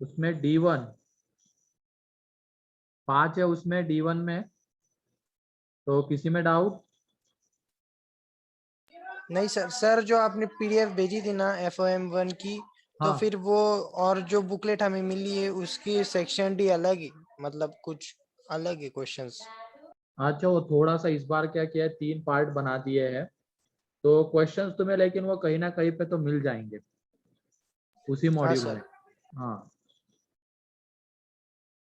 उसमें D1 5 है, उसमें D1 में। तो किसी में डाउट? नहीं सर, सर जो आपने पीडीएफ भेजी थी ना FOM1 की, तो हाँ फिर वो और जो बुकलेट हमें मिली है उसकी सेक्शन डी अलग ही, मतलब कुछ अलग है क्वेश्चंस। अच्छा, वो थोड़ा सा इस बार क्या किया है, 3 पार्ट बना दिए हैं। तो क्वेश्चंस तुम्हें लेकिन वो कहीं ना कहीं पे तो मिल जाएंगे उसी हाँ मॉड्यूल में। सर। हाँ,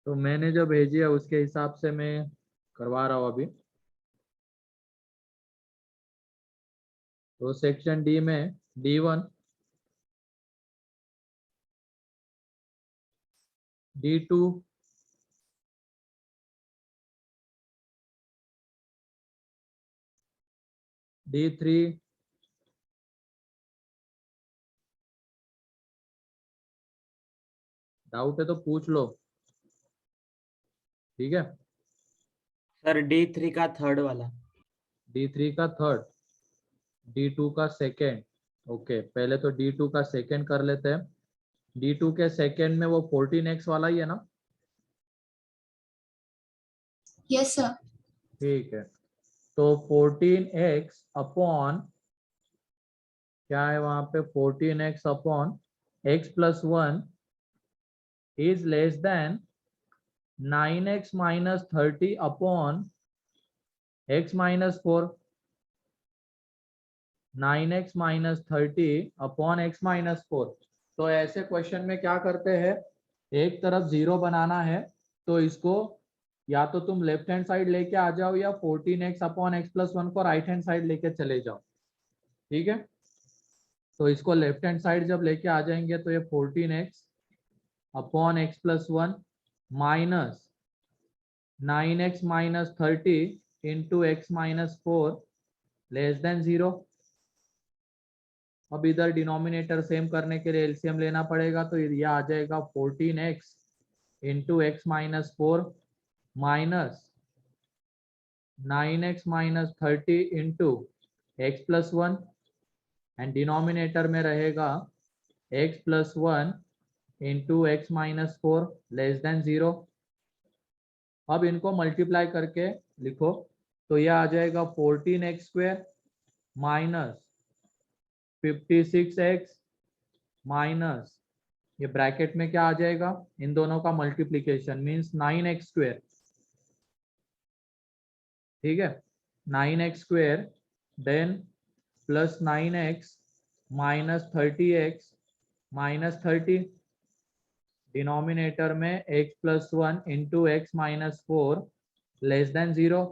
तो मैंने जो भेजी है उसके हिसाब से मैं करवा रहा हूँ अभी। तो सेक्शन डी में D1, D2, D3, डाउट है तो पूछ लो, ठीक है। सर D3 का थर्ड वाला। D3 का थर्ड, D2 का सेकेंड। ओके, पहले तो D2 का सेकेंड कर लेते हैं। D2 के सेकेंड में वो 14x वाला ही है ना? Yes sir. ठीक है, तो 14x अपॉन क्या है वहां पे, 14x upon x+1 is less then 9x minus 30 upon x-4। 9x minus 30 upon x-4। तो ऐसे क्वेश्चन में क्या करते हैं, एक तरफ 0 बनाना है तो इसको या तो तुम लेफ्ट हैंड साइड लेके आ जाओ या 14x अपॉन x+1 को राइट हैंड साइड लेके चले जाओ, ठीक है। तो इसको लेफ्ट हैंड साइड जब लेके आ जाएंगे तो ये 14x upon x+1 minus 9x minus 30 into x-4 less than 0। अब इधर डिनोमिनेटर सेम करने के लिए एलसीएम लेना पड़ेगा, तो ये आ जाएगा 14x into x-4 minus 9x minus 30 into x+1 and denominator में रहेगा x+1 into x-4 less than 0। अब इनको मल्टीप्लाई करके लिखो तो यह आ जाएगा 14x² माइनस 56x माइनस, ये ब्रैकेट में क्या आ जाएगा, इन दोनों का मल्टीप्लीकेशन मीन्स 9x², ठीक है। 9x² then plus 9x minus 30x minus 30, denominator में x+1 into x-4 less than 0।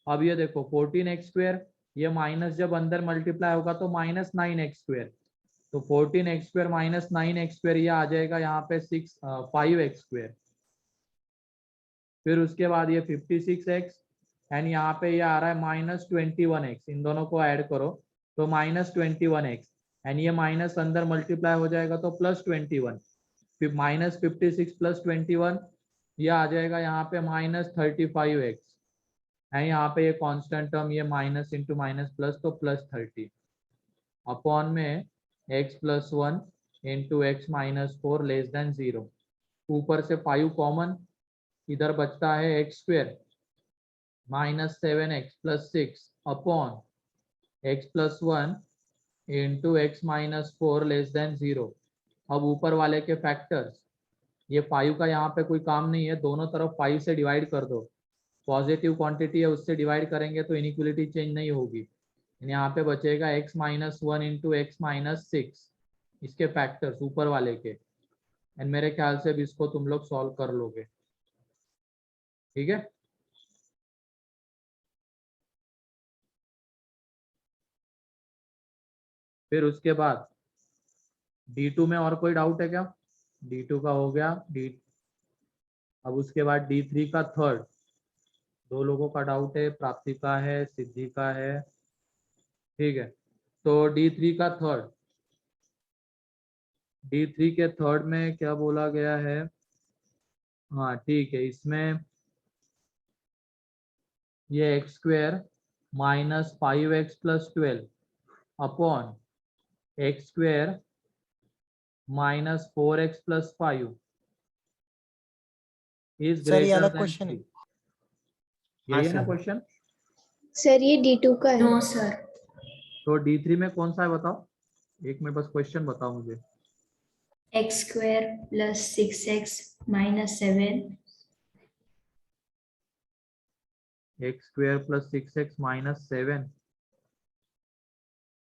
अब ये देखो 14x², ये माइनस जब अंदर मल्टीप्लाई होगा तो माइनस 9x², तो 14x² माइनस 9x², ये आ जाएगा यहाँ पे 5x²। फिर उसके बाद ये 56x एंड यहाँ पे ये आ रहा है माइनस 21x, इन दोनों को ऐड करो तो माइनस 21x एंड ये माइनस अंदर मल्टीप्लाई हो जाएगा तो प्लस 21, फिर माइनस 56 प्लस 21, ये आ जाएगा यहाँ पे माइनस 35x एंड यहाँ पे ये कांस्टेंट टर्म, ये माइनस इंटू माइनस प्लस तो प्लस 30 अपॉन में x+1 into x-4 less than 0। ऊपर से 5 कॉमन, इधर बचता है x² minus 7x plus 6 upon x+1 into x-4 less than 0। अब ऊपर वाले के फैक्टर्स, ये 5 का यहाँ पे कोई काम नहीं है, दोनों तरफ 5 से डिवाइड कर दो, पॉजिटिव क्वांटिटी है उससे डिवाइड करेंगे तो इनइक्वलिटी चेंज नहीं होगी। यहाँ पे बचेगा x-1 इंटू x-6, इसके फैक्टर्स ऊपर वाले के, एंड मेरे ख्याल से भी इसको तुम लोग सॉल्व कर लोगे, ठीक है। फिर उसके बाद D2 में और कोई डाउट है क्या? D2 का हो गया अब उसके बाद D3 का थर्ड, 2 लोगों का डाउट है, प्राप्ति का है, सिद्धि का है, ठीक है। तो D3 का थर्ड, D3 के थर्ड में क्या बोला गया है, हाँ ठीक है, इसमें ये x² minus 5x plus 12 upon x² minus 4x plus 5 is sir ये ग्रेटर अलग देन क्वेश्चन 3। है। यही है ना सर। क्वेश्चन? सर ये D2 का है। No sir. तो D3 में कौन सा है बताओ, एक में बस क्वेश्चन बताओ मुझे। X square plus 6x minus 7। X square plus 6x minus 7।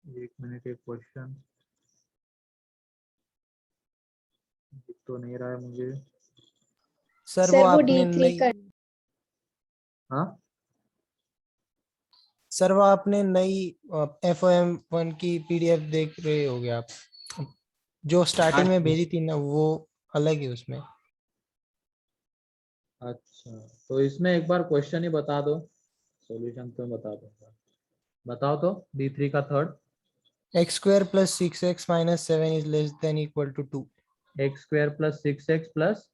एक मिनट, एक क्वेश्चन दिख तो नहीं रहा है मुझे। सर सर वो वो आपने D3 नई का। हाँ सर वो आपने नई FOM1 की PDF देख रहे होगे आप, जो स्टार्टिंग में हाँ, भेजी थी ना, वो अलग है उसमें। अच्छा, तो इसमें एक बार क्वेश्चन ही बता दो, सॉल्यूशन तो मैं बता दूंगा। बताओ तो D3 का third. X square plus 6x minus 7 is less than equal to 2। X square plus 6x plus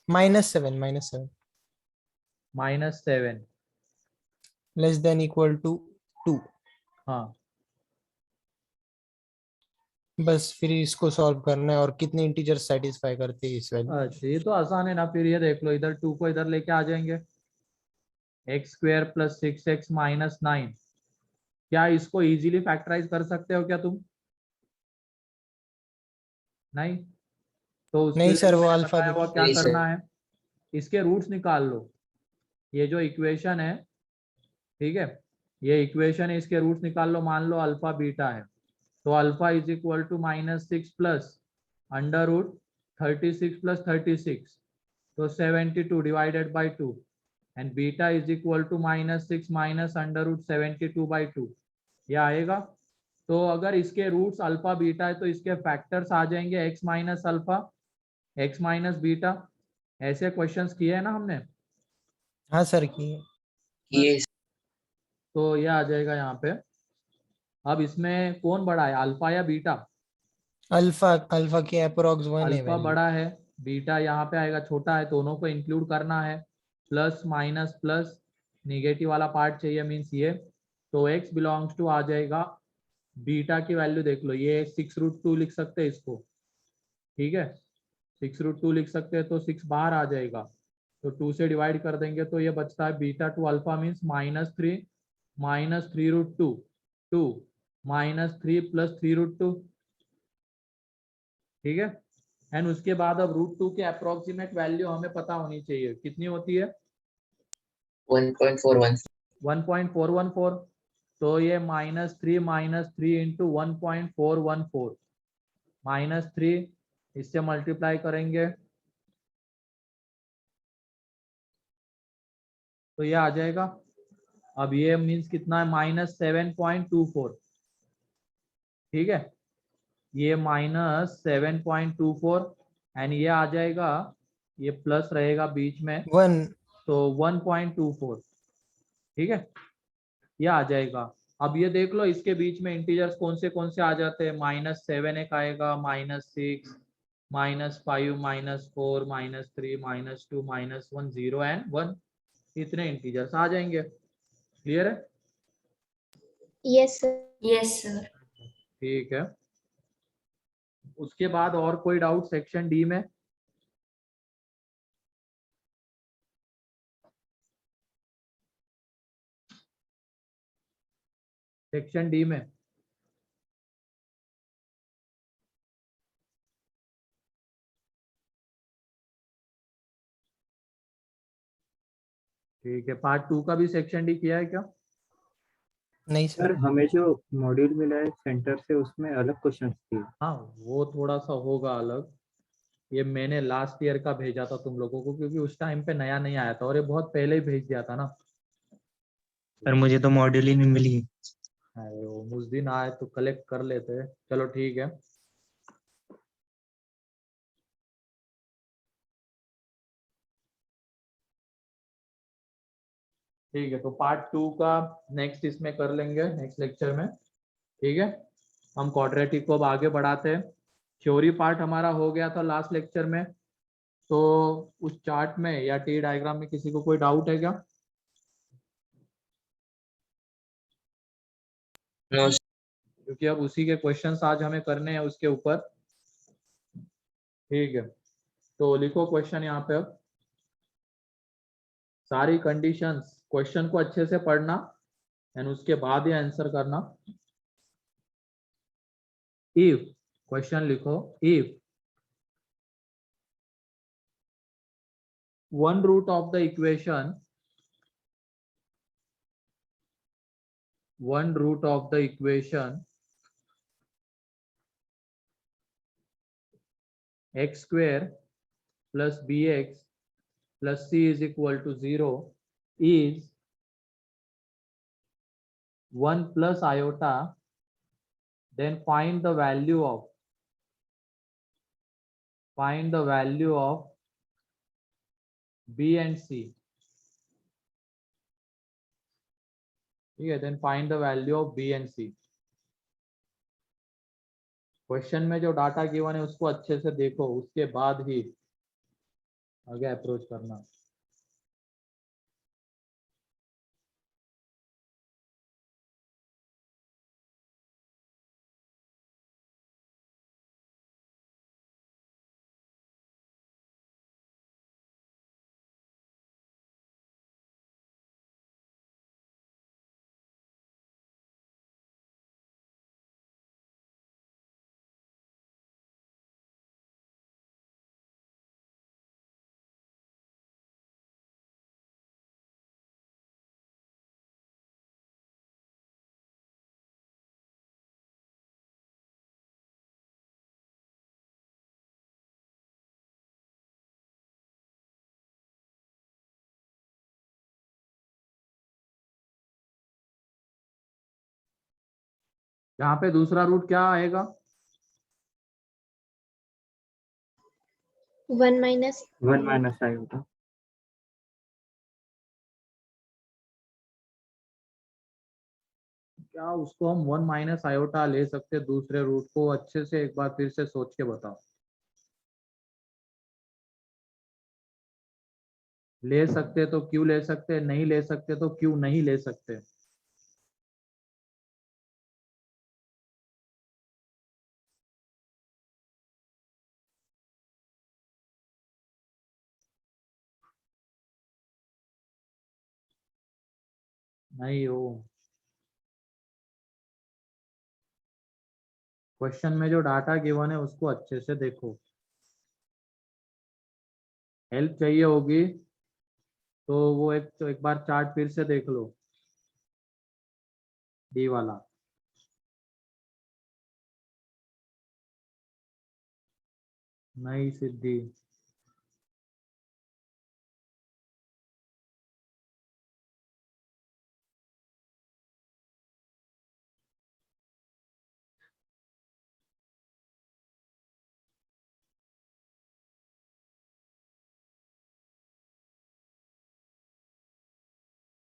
-7 -7। Less than equal to 2। हाँ बस फिर इसको सॉल्व करना है, और कितने इंटीजर सेटिस्फाई करते हैं इस वैल्यू। अच्छा, ये तो आसान है ना। फिर ये देख लो, इधर 2 को इधर लेके आ जाएंगे। X square plus 6x minus 9। क्या इसको इजीली फैक्टराइज कर सकते हो क्या तुम? नहीं। तो उसके नहीं लिए सर, जो वो मैंने अल्फा बताया वो बीटा। क्या करना है, इसके रूट्स निकाल लो। ये जो इक्वेशन है, ठीक है, ये इक्वेशन है, इसके रूट्स निकाल लो। मान लो अल्फा बीटा है, तो alpha is equal to -6 plus under root 36 plus 36, तो 72 divided by 2, and beta is equal to -6 minus under root 72/2। ये आएगा। तो अगर इसके रूट्स अल्फा बीटा है तो इसके फैक्टर्स आ जाएंगे x minus alpha, x minus beta. ऐसे क्वेश्चंस किए हैं ना हमने। हाँ सर की तो ये आ जाएगा यहाँ पे। अब इसमें कौन बड़ा है, अल्फा या बीटा? अल्फा अल्फा की अप्रोक्स 1 है अल्फा वैल्यू। बड़ा है, बीटा यहाँ पे आएगा छोटा है, दोनों को इंक्लूड करना है। प्लस माइनस प्लस, निगेटिव वाला पार्ट चाहिए, मीन्स ये। तो x बिलोंग्स टू आ जाएगा, बीटा की वैल्यू देख लो, ये 6√2 लिख सकते हैं इसको, ठीक है। 6√2 लिख सकते हैं, तो 6 बाहर आ जाएगा, तो 2 से डिवाइड कर देंगे तो ये बचता है beta two alpha means -3 -3√2 2 -3 plus 3√2, ठीक है। एंड उसके बाद अब √2 के अप्रोक्सीमेट वैल्यू हमें पता होनी चाहिए, कितनी होती है? 1.414। तो ये -3 इंटू 1.414, -3 इससे मल्टीप्लाई करेंगे तो ये आ जाएगा। अब ये मीन्स कितना है, -7.24, ठीक है। ये -7.24, एंड ये आ जाएगा, ये प्लस रहेगा बीच में, 1 तो 1.24, ठीक है। ये आ जाएगा। अब ये देख लो, इसके बीच में इंटीजर्स कौन से आ जाते हैं। -7 एक आएगा, -6 -5 -4 -3 -2 -1 0 एंड 1, इतने इंटीजर्स आ जाएंगे। क्लियर है? Yes sir. Yes sir. ठीक है। उसके बाद और कोई डाउट सेक्शन डी में? सेक्शन डी में ठीक है। पार्ट 2 का भी सेक्शन डी किया है क्या? नहीं सर सर। हमें जो मॉड्यूल मिला है सेंटर से उसमें अलग क्वेश्चंस थे। हाँ, वो थोड़ा सा होगा अलग। ये मैंने लास्ट ईयर का भेजा था तुम लोगों को, क्योंकि उस टाइम पे नया नहीं आया था, और ये बहुत पहले ही भेज दिया था ना। सर मुझे तो मॉड्यूल ही नहीं मिली। अरे वो उस दिन आए तो कलेक्ट कर लेते। चलो ठीक है। ठीक है, तो पार्ट 2 का नेक्स्ट इसमें कर लेंगे, नेक्स्ट लेक्चर में, ठीक है। हम क्वाड्रेटिक को अब आगे बढ़ाते हैं। थ्योरी पार्ट हमारा हो गया था लास्ट लेक्चर में। तो उस चार्ट में या टी डायग्राम में किसी को कोई डाउट है क्या? क्योंकि अब उसी के क्वेश्चंस आज हमें करने हैं उसके ऊपर, ठीक है। तो लिखो क्वेश्चन यहाँ पे अब। सारी कंडीशंस, क्वेश्चन को अच्छे से पढ़ना एंड उसके बाद ही आंसर करना। इफ, क्वेश्चन लिखो, if one root of the equation, one root of the equation x square plus bx plus c is equal to 0 is 1 plus iota, then find the value of b and c. ठीक है, then find the value of b and c. Question में जो data given है उसको अच्छे से देखो, उसके बाद ही आगे अप्रोच करना। यहाँ पे दूसरा रूट क्या आएगा? 1 minus 1 minus iota. क्या उसको हम 1 माइनस आयोटा ले सकते? दूसरे रूट को अच्छे से एक बार फिर से सोच के बताओ। ले सकते तो क्यों ले सकते, नहीं ले सकते तो क्यों नहीं ले सकते? नहीं हो। क्वेश्चन में जो डाटा गिवन है उसको अच्छे से देखो। हेल्प चाहिए होगी तो वो एक बार चार्ट फिर से देख लो, डी वाला। नहीं सिद्धि,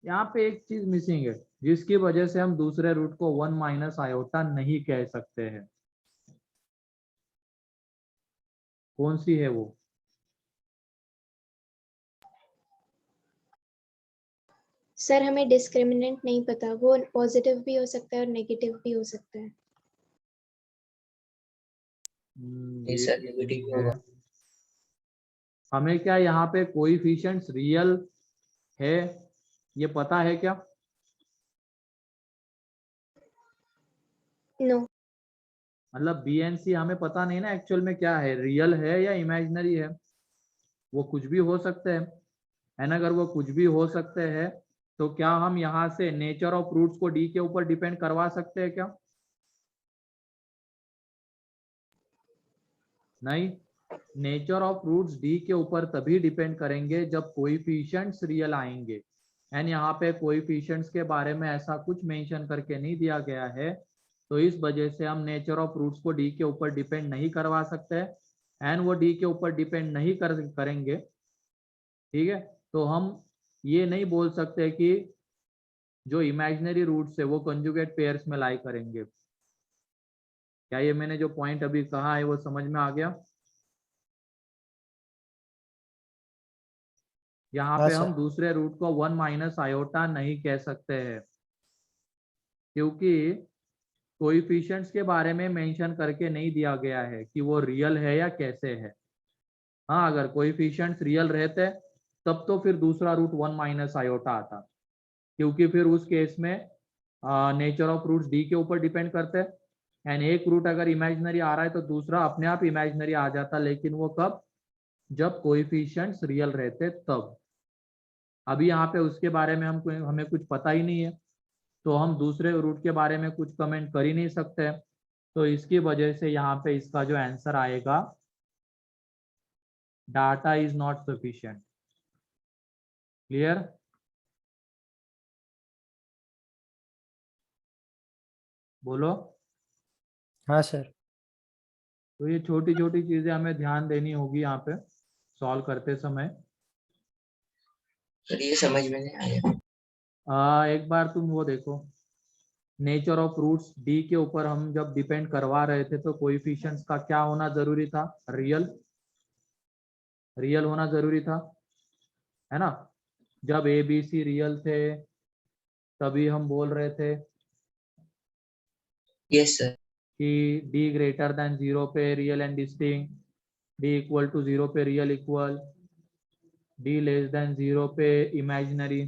यहाँ पे एक चीज मिसिंग है जिसकी वजह से हम दूसरे रूट को 1 माइनस आयोटा नहीं कह सकते हैं। कौन सी है वो? सर हमें डिस्क्रिमिनेंट नहीं पता, वो पॉजिटिव भी हो सकता है और नेगेटिव भी हो सकता है। जी सर, नेगेटिव होगा। हमें क्या यहाँ पे कोएफिशिएंट्स रियल है ये पता है क्या? नो। मतलब बी एंड सी हमें पता नहीं ना एक्चुअल में क्या है, रियल है या इमेजिनरी है। वो कुछ भी हो सकते हैं, एंड अगर वो कुछ भी हो सकते हैं तो क्या हम यहाँ से नेचर ऑफ रूट्स को डी के ऊपर डिपेंड करवा सकते हैं क्या? नहीं, नेचर ऑफ रूट्स डी के ऊपर तभी डिपेंड करेंगे जब कोएफिशिएंट्स रियल आएंगे। एंड यहाँ पे कोएफिशिएंट्स के बारे में ऐसा कुछ मेंशन करके नहीं दिया गया है, तो इस वजह से हम नेचर ऑफ रूट्स को डी के ऊपर डिपेंड नहीं करवा सकते, एंड वो डी के ऊपर डिपेंड नहीं करेंगे। ठीक है, तो हम ये नहीं बोल सकते कि जो इमेजिनरी रूट्स है वो कंजुगेट पेयर्स में लाई करेंगे। क्या ये मैंने जो पॉइंट अभी कहा है वो समझ में आ गया? यहाँ हाँ पे हम सर। दूसरे रूट को 1 माइनस आयोटा नहीं कह सकते हैं क्योंकि कोएफिशिएंट्स के बारे में मेंशन करके नहीं दिया गया है कि वो रियल है या कैसे है। हाँ, अगर कोएफिशिएंट्स रियल रहते तब तो फिर दूसरा रूट 1 माइनस आयोटा आता, क्योंकि फिर उस केस में नेचर ऑफ रूट्स डी के ऊपर डिपेंड करते हैं, एंड एक रूट अगर इमेजिनरी आ रहा है तो दूसरा अपने आप इमेजिनरी आ जाता, लेकिन वो कब, जब कोएफिशिएंट्स रियल रहते तब। अभी यहाँ पे उसके बारे में हमें कुछ पता ही नहीं है, तो हम दूसरे रूट के बारे में कुछ कमेंट कर ही नहीं सकते, तो इसकी वजह से यहाँ पे इसका जो आंसर आएगा, data is not sufficient. Clear? बोलो। हाँ सर। तो ये छोटी छोटी चीजें हमें ध्यान देनी होगी यहाँ पे सॉल्व करते समय। सर ये समझ में नहीं आया। एक बार तुम वो देखो, नेचर ऑफ रूट्स डी के ऊपर हम जब डिपेंड करवा रहे थे तो कोएफिशिएंट्स का क्या होना जरूरी था, रियल होना जरूरी था, है ना। जब ए बी सी रियल थे तभी हम बोल रहे थे यस सर। कि डी ग्रेटर देन 0 पे real and distinct, D equal to 0 पे real equal, D less than 0 पे इमेजिनरी,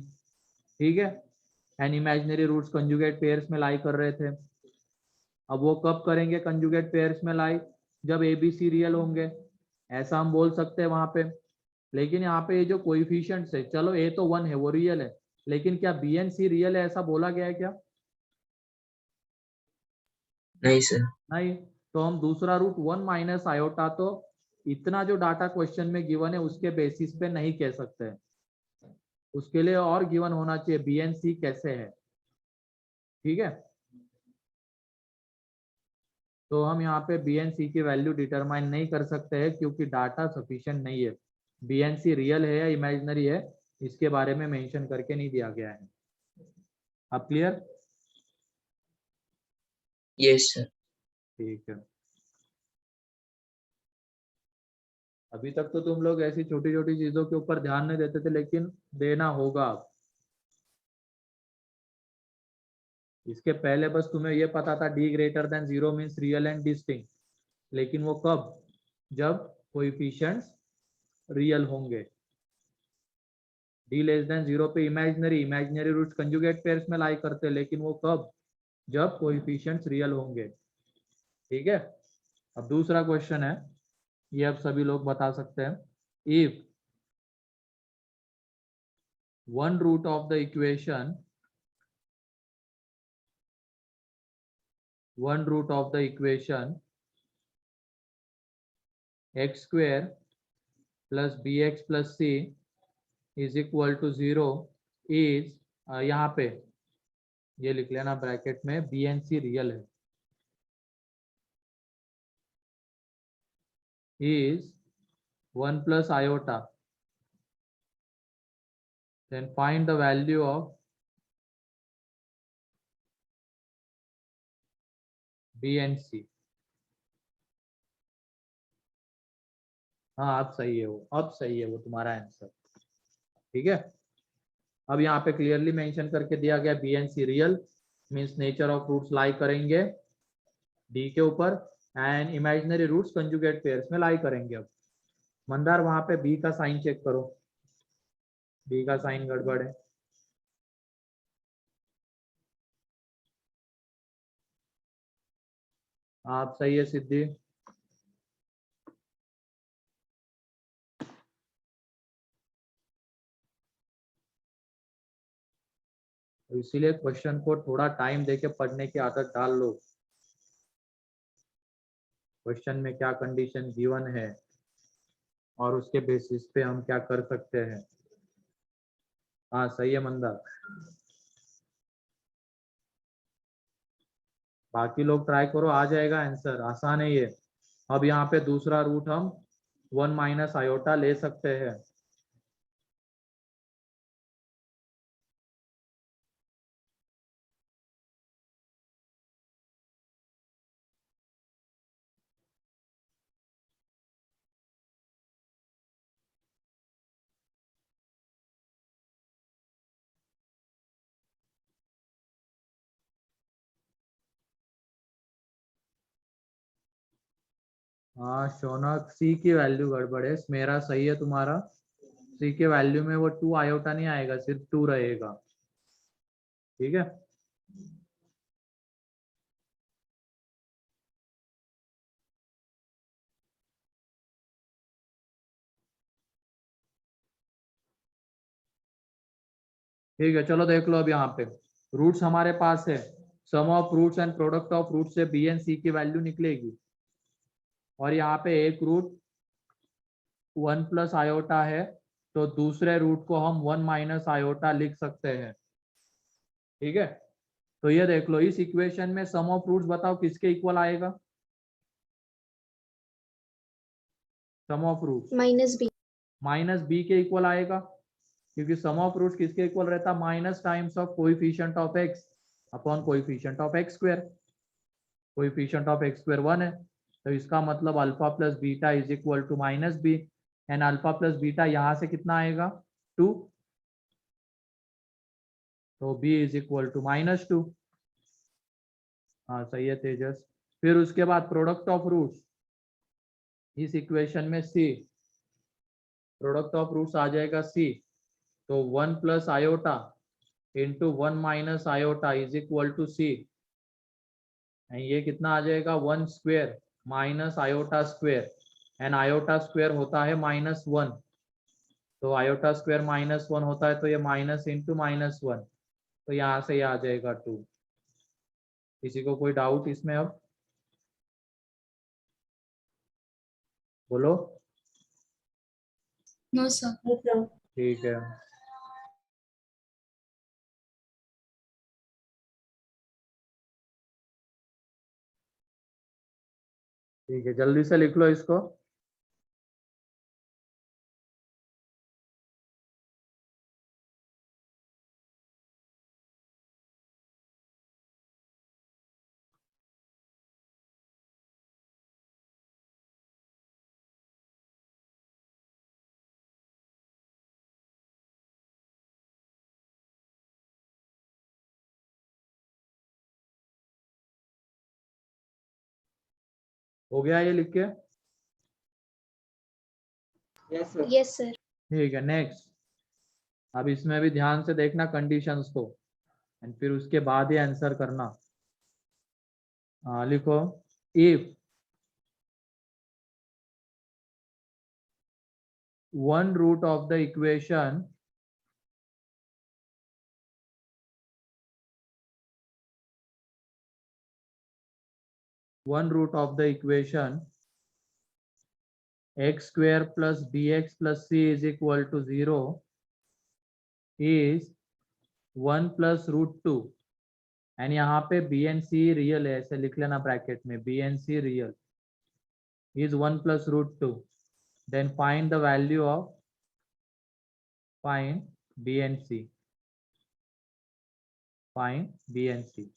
ठीक है। And imaginary roots conjugate pairs में लाई कर रहे थे। अब वो कब करेंगे कंजुगेट पेयर्स में लाई, जब ए बी सी रियल होंगे, ऐसा हम बोल सकते हैं वहां पे। लेकिन यहाँ पे ये जो कोएफिशिएंट्स है, चलो ए तो 1 है वो रियल है, लेकिन क्या बी एंड सी रियल है ऐसा बोला गया है क्या? नहीं सर। नहीं। तो हम दूसरा रूट 1 माइनस आयोटा तो इतना जो डाटा क्वेश्चन में गिवन है उसके बेसिस पे नहीं कह सकते हैं, उसके लिए और गिवन होना चाहिए बी एंड सी कैसे है, ठीक है। तो हम यहाँ पे बी एंड सी की वैल्यू डिटरमाइन नहीं कर सकते हैं क्योंकि डाटा सफिशिएंट नहीं है। बी एंड सी रियल है या इमेजिनरी है इसके बारे में मेंशन करके नहीं दिया गया है। अब क्लियर? Yes sir. ठीक है। अभी तक तो तुम लोग ऐसी छोटी छोटी चीजों के ऊपर ध्यान नहीं देते थे, लेकिन देना होगा अब। इसके पहले बस तुम्हें ये पता था D greater than 0 means real and distinct, लेकिन वो कब, जब कोएफिशिएंट्स रियल होंगे। डी लेस देन 0 पे इमेजिनरी रूट्स कंजुगेट पेयर्स में लाई करते, लेकिन वो कब, जब कोएफिशिएंट्स रियल होंगे, ठीक है। अब दूसरा क्वेश्चन है, ये अब सभी लोग बता सकते हैं। If one root of the equation x square plus bx plus c is equal to 0 is यहाँ पे ये लिख लेना ब्रैकेट में, बी एंड सी रियल है, is 1 plus iota, then find the value of b and c। हाँ अब सही है वो, अब सही है वो तुम्हारा आंसर, ठीक है। अब यहाँ पे क्लियरली मेंशन करके दिया गया B and C real means nature of roots lie करेंगे डी के ऊपर and imaginary roots conjugate pairs में लाई करेंगे। अब मंदार वहां पे बी का साइन चेक करो, बी का साइन गड़बड़ है। आप सही है सिद्धि। तो इसीलिए क्वेश्चन को थोड़ा टाइम देके पढ़ने की आदत डाल लो, क्वेश्चन में क्या कंडीशन गिवन है और उसके बेसिस पे हम क्या कर सकते हैं। हाँ सही है मंदार। बाकी लोग ट्राई करो, आ जाएगा आंसर, आसान है ये। अब यहाँ पे दूसरा रूट हम 1 माइनस आयोटा ले सकते हैं। हाँ शौनक सी की वैल्यू गड़बड़ है, मेरा सही है तुम्हारा। सी के वैल्यू में वो 2 आयोटा नहीं आएगा, सिर्फ 2 रहेगा। ठीक है, ठीक है। चलो देख लो अब यहाँ पे रूट्स हमारे पास है, sum of roots and product of root से बी एंड सी की वैल्यू निकलेगी, और यहाँ पे एक रूट 1 प्लस आयोटा है, तो दूसरे रूट को हम 1 माइनस आयोटा लिख सकते हैं। ठीक है, तो ये देख लो इस इक्वेशन में सम ऑफ रूट्स बताओ किसके इक्वल आएगा? Sum of roots minus -b B के इक्वल आएगा, क्योंकि सम ऑफ रूट्स किसके इक्वल रहता है? Minus times of coefficient of x upon coefficient of x square. Coefficient of x square 1 है, तो इसका मतलब alpha plus beta is equal to minus B, and alpha plus beta यहाँ से कितना आएगा? 2, तो b इज इक्वल टू -2। हाँ सही है तेजस। फिर उसके बाद प्रोडक्ट ऑफ रूट्स, इस इक्वेशन में c, प्रोडक्ट ऑफ रूट्स आ जाएगा c, तो 1 plus iota into 1 minus iota is equal to c, ये कितना आ जाएगा? 1 square minus iota square, and iota square होता है -1, तो आयोटा स्क्वायर -1 होता है, तो ये माइनस इंटू -1, तो यहाँ से ये आ जाएगा 2। किसी को कोई डाउट इसमें? अब बोलो। No sir. ठीक है, ठीक है, जल्दी से लिख लो इसको। हो गया ये लिख के? Yes sir. ठीक है, नेक्स्ट। अब इसमें भी ध्यान से देखना कंडीशंस को, एंड फिर उसके बाद ही आंसर करना। लिखो, if 1 root of the equation x square plus bx plus c is equal to 0 is 1 plus root 2, and यहाँ पे b and c रियल है, ऐसे लिख लेना ब्रैकेट में, b and c real is 1 plus root 2, then find the value of find b and c, find b and c।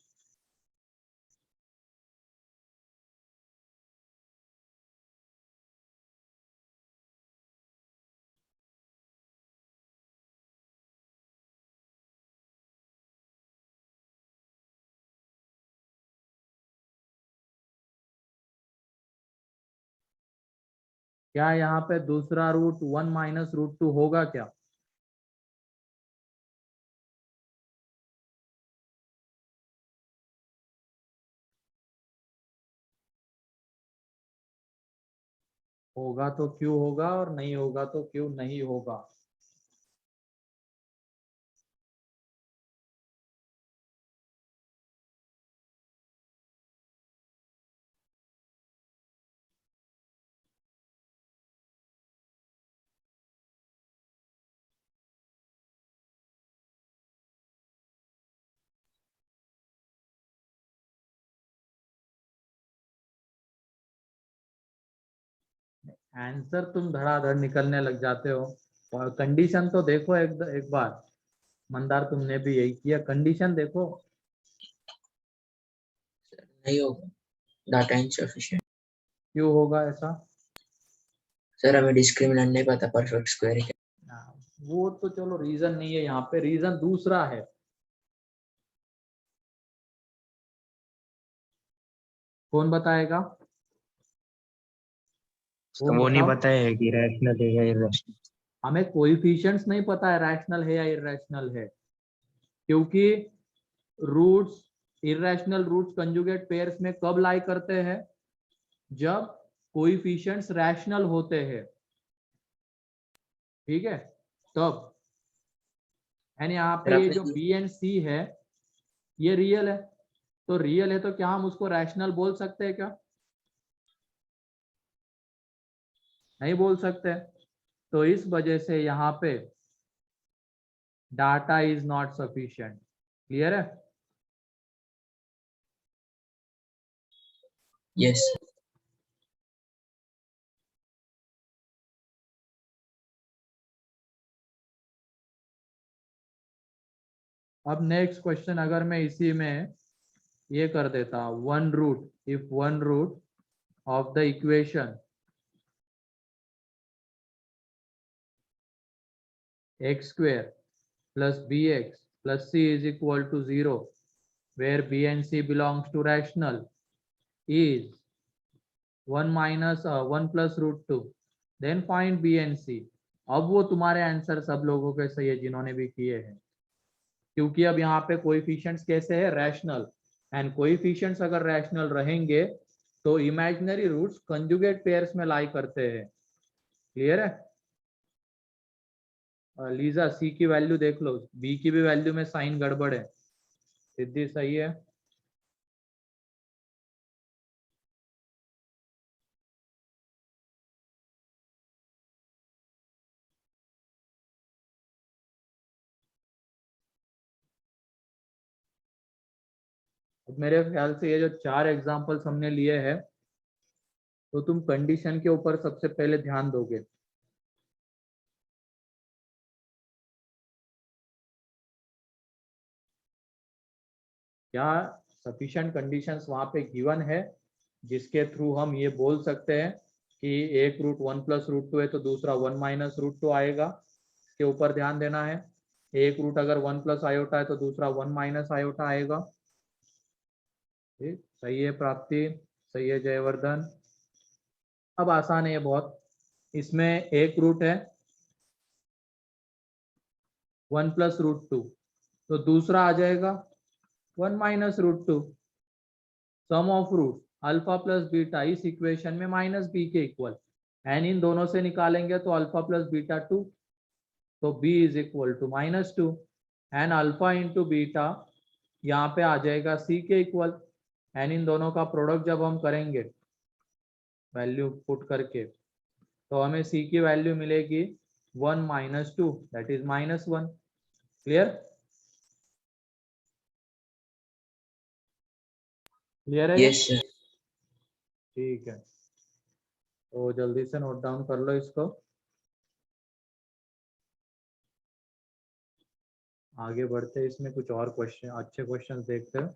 क्या यहाँ पे दूसरा रूट 1 माइनस रूट 2 होगा क्या? होगा तो क्यों होगा, और नहीं होगा तो क्यों नहीं होगा? आंसर तुम धड़ाधड़ निकलने लग जाते हो, और कंडीशन तो देखो एक बार। मंदार तुमने भी यही किया, कंडीशन देखो। नहीं होगा, डाटा इनसफिशिएंट। क्यों होगा ऐसा? सर हमें डिस्क्रिमिनेंट नहीं पता परफेक्ट स्क्वायर है। वो तो चलो रीजन नहीं है, यहाँ पे रीजन दूसरा है। कौन बताएगा? तो वो नहीं बताया है कि रैशनल है या इरैशनल। हमें कोएफिशिएंट्स नहीं पता है रैशनल है या इरेशनल है, क्योंकि roots, irrational roots conjugate pairs में कब लाई करते हैं, जब कोएफिशिएंट्स रैशनल होते हैं, ठीक है, तब। एंड यहाँ सर पे ये आपने जो बी एंड सी है ये रियल है, तो रियल है तो क्या हम उसको रैशनल बोल सकते हैं क्या? नहीं बोल सकते। तो इस वजह से यहाँ पे data is not sufficient. Clear है? यस अब नेक्स्ट क्वेश्चन अगर मैं इसी में ये कर देता, one root, if one root of the equation x square plus bx plus c is equal to 0, where b and c belongs to rational, is 1 minus 1 plus root 2, then find b and c। अब वो तुम्हारे answer सब लोगों के सही है जिन्होंने भी किए हैं, क्योंकि अब यहाँ पे कोएफिशिएंट्स कैसे है, रैशनल। एंड कोएफिशिएंट्स अगर रैशनल रहेंगे तो इमेजिनरी रूट्स कंजुगेट पेयर्स में लाई करते हैं। क्लियर है? लीजा सी की वैल्यू देख लो, बी की भी वैल्यू में साइन गड़बड़ है। सिद्धि सही है? अब मेरे ख्याल से ये जो 4 एग्जांपल्स हमने लिए हैं, तो तुम कंडीशन के ऊपर सबसे पहले ध्यान दोगे। क्या सफिशिएंट कंडीशंस वहां पे गिवन है जिसके थ्रू हम ये बोल सकते हैं कि एक रूट 1 प्लस रूट 2 है तो दूसरा 1 माइनस रूट 2 आएगा? इसके ऊपर ध्यान देना है। एक रूट अगर 1 प्लस आयोटा है तो दूसरा 1 माइनस आयोटा आएगा। ठीक, सही है प्राप्ति, सही है जयवर्धन। अब आसान है ये बहुत। इसमें एक रूट है 1 प्लस रूट 2, तो दूसरा आ जाएगा 1 minus root 2। Sum of root alpha plus beta इस इक्वेशन में माइनस बी के इक्वल, एंड इन दोनों से निकालेंगे तो अल्फा प्लस बीटा 2, तो b is equal to -2, and alpha into beta यहाँ पे आ जाएगा c के इक्वल, एंड इन दोनों का प्रोडक्ट जब हम करेंगे वैल्यू पुट करके तो हमें c की वैल्यू मिलेगी 1 minus 2, that is -1। Clear? Clear है? Yes sir. ठीक है, तो जल्दी से नोट डाउन कर लो इसको। आगे बढ़ते हैं, इसमें कुछ और क्वेश्चन, अच्छे क्वेश्चन देखते हैं।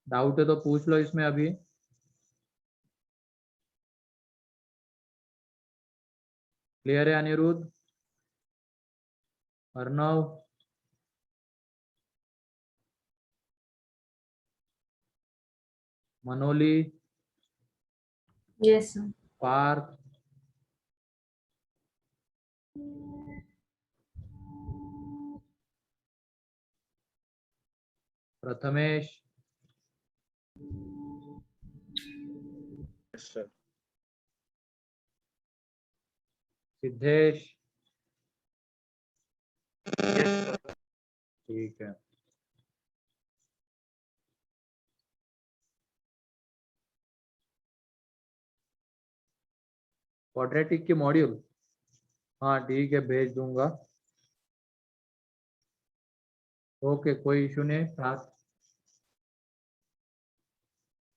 डाउट है तो पूछ लो इसमें अभी। क्लियर है अनिरुद्ध, अर्णव, मनोली, Yes, sir. पार्थ, प्रथमेश, सिद्धेश, ठीक है। क्वाड्रेटिक की मॉड्यूल, हाँ ठीक है, भेज दूंगा। ओके, कोई इशू नहीं।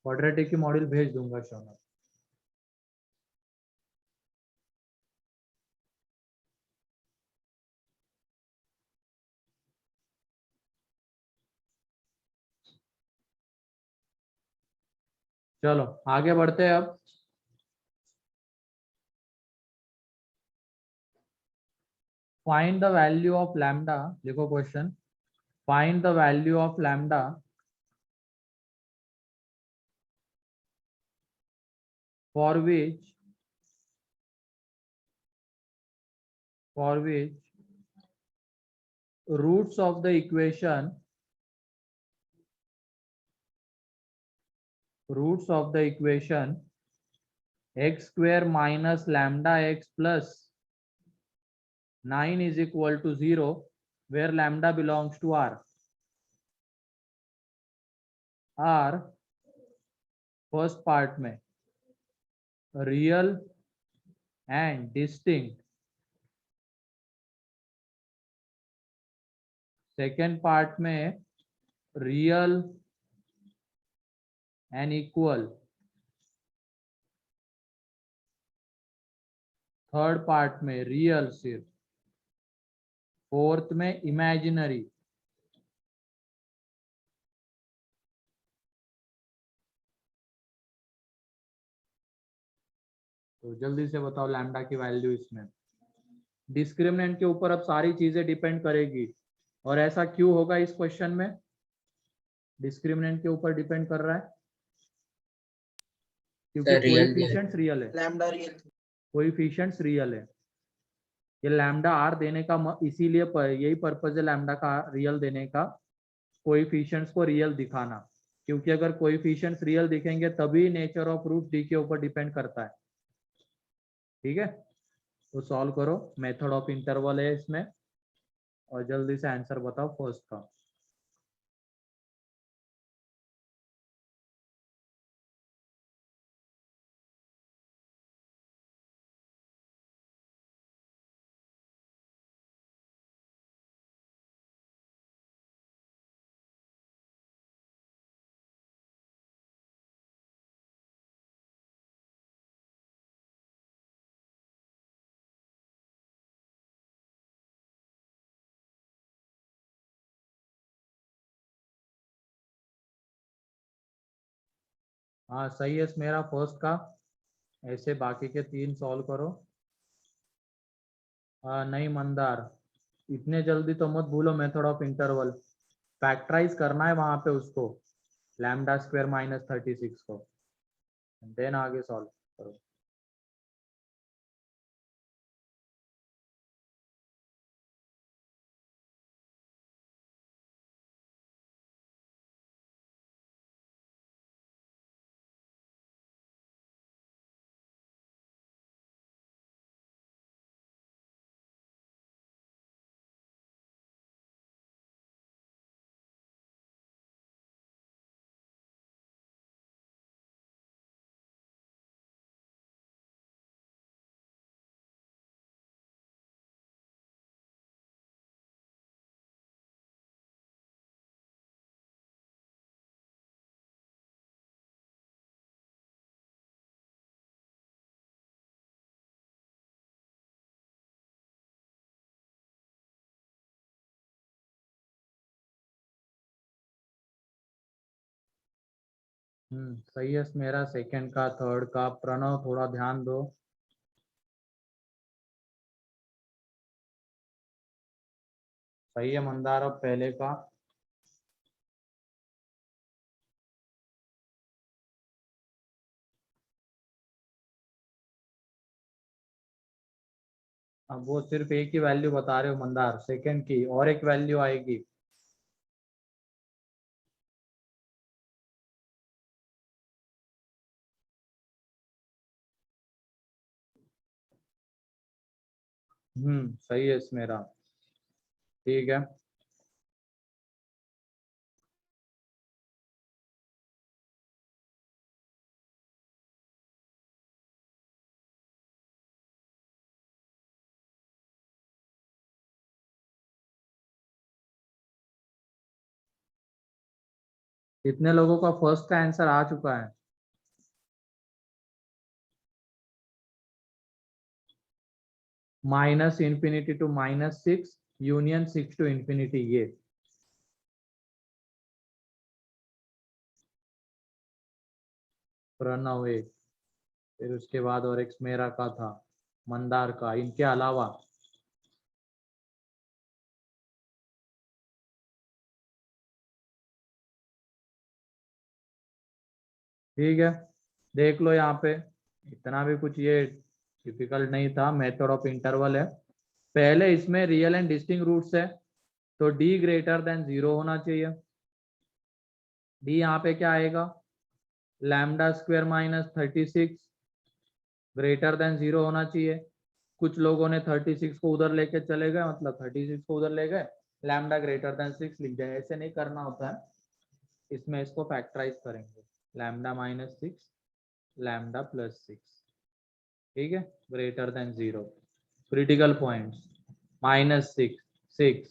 क्वाड्रेटिक की मॉड्यूल भेज दूंगा शौनक। चलो आगे बढ़ते हैं अब। Find the value of lambda, देखो question, find the value of lambda for which roots of the equation x square minus lambda x plus 9 is equal to 0, where lambda belongs to R. First part में real and distinct, second part में real and equal, third part में real सिर्फ, fourth में imaginary. तो जल्दी से बताओ lambda की वैल्यू इसमें। डिस्क्रिमिनेंट के ऊपर अब सारी चीजें डिपेंड करेगी, और ऐसा क्यों होगा इस क्वेश्चन में? डिस्क्रिमिनेंट के ऊपर डिपेंड कर रहा है क्योंकि कोएफिशिएंट्स रियल है, लैम्डा रियल, कोएफिशिएंट्स रियल है। ये लैम्डा आर देने का इसीलिए यही पर्पज है लैम्डा का रियल देने का, कोएफिशिएंट्स को रियल दिखाना, क्योंकि अगर कोएफिशिएंट्स रियल दिखेंगे तभी नेचर ऑफ रूट डी के ऊपर डिपेंड करता है। ठीक है, तो सॉल्व करो, मेथड ऑफ इंटरवल है इसमें, और जल्दी से आंसर बताओ फर्स्ट का। हाँ सही है मेरा फर्स्ट का, ऐसे बाकी के तीन सॉल्व करो। नहीं मंदार, इतने जल्दी तो मत भूलो मेथड ऑफ इंटरवल, फैक्टराइज करना है वहां पे उसको, लैम्डा स्क्वायर माइनस 36 को, देन आगे सॉल्व करो। सही है मेरा सेकंड का, थर्ड का। प्रणव थोड़ा ध्यान दो। सही है मंदार, अब पहले का। अब वो सिर्फ एक ही वैल्यू बता रहे हो मंदार, सेकंड की और एक वैल्यू आएगी। सही है मेरा, ठीक है। कितने लोगों का फर्स्ट का आंसर आ चुका है? Minus infinity to -6 union 6 to infinity, ये प्रणव एक, फिर उसके बाद और एक मेरा का था, मंदार का, इनके अलावा ठीक है। देख लो यहाँ पे इतना भी कुछ ये डिफिकल्ट नहीं था, मेथड ऑफ इंटरवल है। पहले इसमें रियल एंड डिस्टिंक्ट रूट्स है, तो डी ग्रेटर देन 0 होना चाहिए। डी यहाँ पे क्या आएगा, lambda square minus 36 greater than 0 होना चाहिए। कुछ लोगों ने 36 को उधर लेके चले गए, मतलब 36 को उधर ले गए, लैम्डा ग्रेटर देन 6 लिख जाए, ऐसे नहीं करना होता है। इसमें इसको फैक्टराइज करेंगे, लैम्डा माइनस 6 लैम्डा प्लस 6, ठीक है, greater than 0। Critical points -6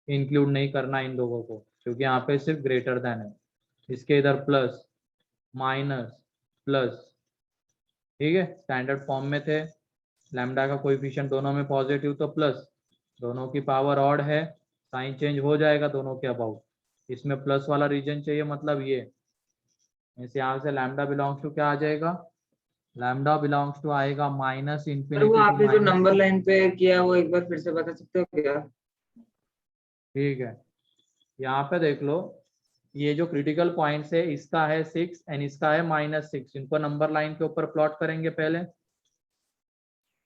include नहीं करना इन लोगों को, क्योंकि यहाँ पे सिर्फ ग्रेटर देन है। इसके इधर प्लस माइनस प्लस, ठीक है, स्टैंडर्ड फॉर्म में थे। लैम्डा का कोएफिशिएंट दोनों में पॉजिटिव तो प्लस, दोनों की पावर ऑड है, साइन चेंज हो जाएगा दोनों के अबाउट। इसमें प्लस वाला रीजन चाहिए, मतलब ये इस यहाँ से लैम्डा बिलोंग्स टू क्या आ जाएगा, लैम्डा बिलोंग्स टू आएगा माइनस सर वो इंफिनिटी आपने जो टू नंबर लाइन पे किया वो एक बार फिर से बता सकते हो क्या? ठीक है, यहाँ पे देख लो, ये जो क्रिटिकल पॉइंट्स है, इसका है 6 एंड इसका है -6। इनको नंबर लाइन के ऊपर प्लॉट करेंगे पहले,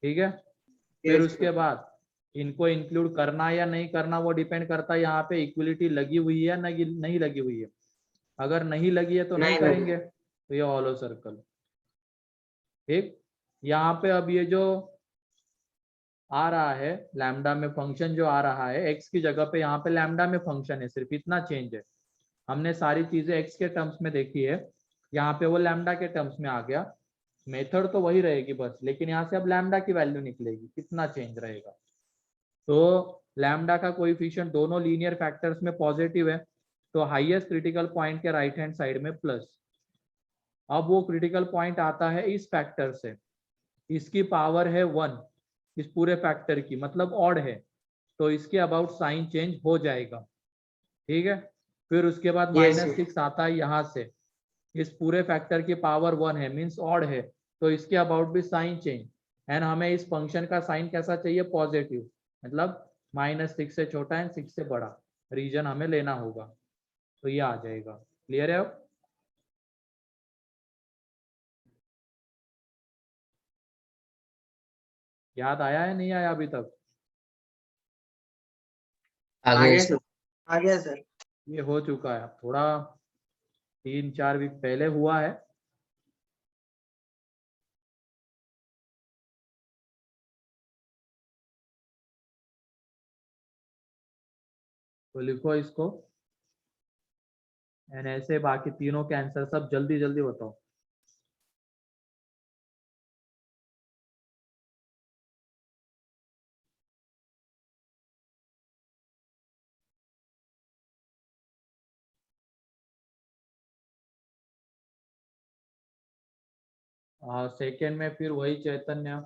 ठीक है। फिर Yes, उसके बाद इनको इंक्लूड करना या नहीं करना वो डिपेंड करता है यहाँ पे इक्विलिटी लगी हुई है या नहीं लगी हुई है। अगर नहीं लगी है तो नहीं नहीं लगी। करेंगे, तो ये हॉलो सर्कल, ठीक। यहाँ पे अब ये जो आ रहा है लैम्डा में फंक्शन जो आ रहा है एक्स की जगह पे, यहाँ पे लैम्डा में फंक्शन है, सिर्फ इतना चेंज है। हमने सारी चीजें एक्स के टर्म्स में देखी है, यहाँ पे वो लैम्डा के टर्म्स में आ गया। मेथड तो वही रहेगी बस, लेकिन यहाँ से अब लैम्डा की वैल्यू निकलेगी, कितना चेंज रहेगा। तो लैम्डा का कोएफिशिएंट दोनों लीनियर फैक्टर्स में पॉजिटिव है, तो हाईएस्ट क्रिटिकल पॉइंट के राइट हैंड साइड में प्लस। अब वो क्रिटिकल पॉइंट आता है इस फैक्टर से, इसकी पावर है 1 इस पूरे फैक्टर की, मतलब ऑड है, तो इसके अबाउट साइन चेंज हो जाएगा, ठीक है। फिर उसके बाद Yes, -6 आता है यहाँ से, इस पूरे फैक्टर की पावर 1 है, मीन्स ऑड है, तो इसके अबाउट भी साइन चेंज। एंड हमें इस फंक्शन का साइन कैसा चाहिए, पॉजिटिव, मतलब -6 से छोटा एंड 6 से बड़ा रीजन हमें लेना होगा, तो ये आ जाएगा। क्लियर है अब? याद आया है नहीं आया अभी तक? आ आगे गया सर, आ गया सर। ये हो चुका है, थोड़ा 3-4 वीक पहले हुआ है। तो लिखो इसको, एंड ऐसे बाकी तीनों के आंसर सब जल्दी जल्दी बताओ। सेकेंड में फिर वही चैतन्य,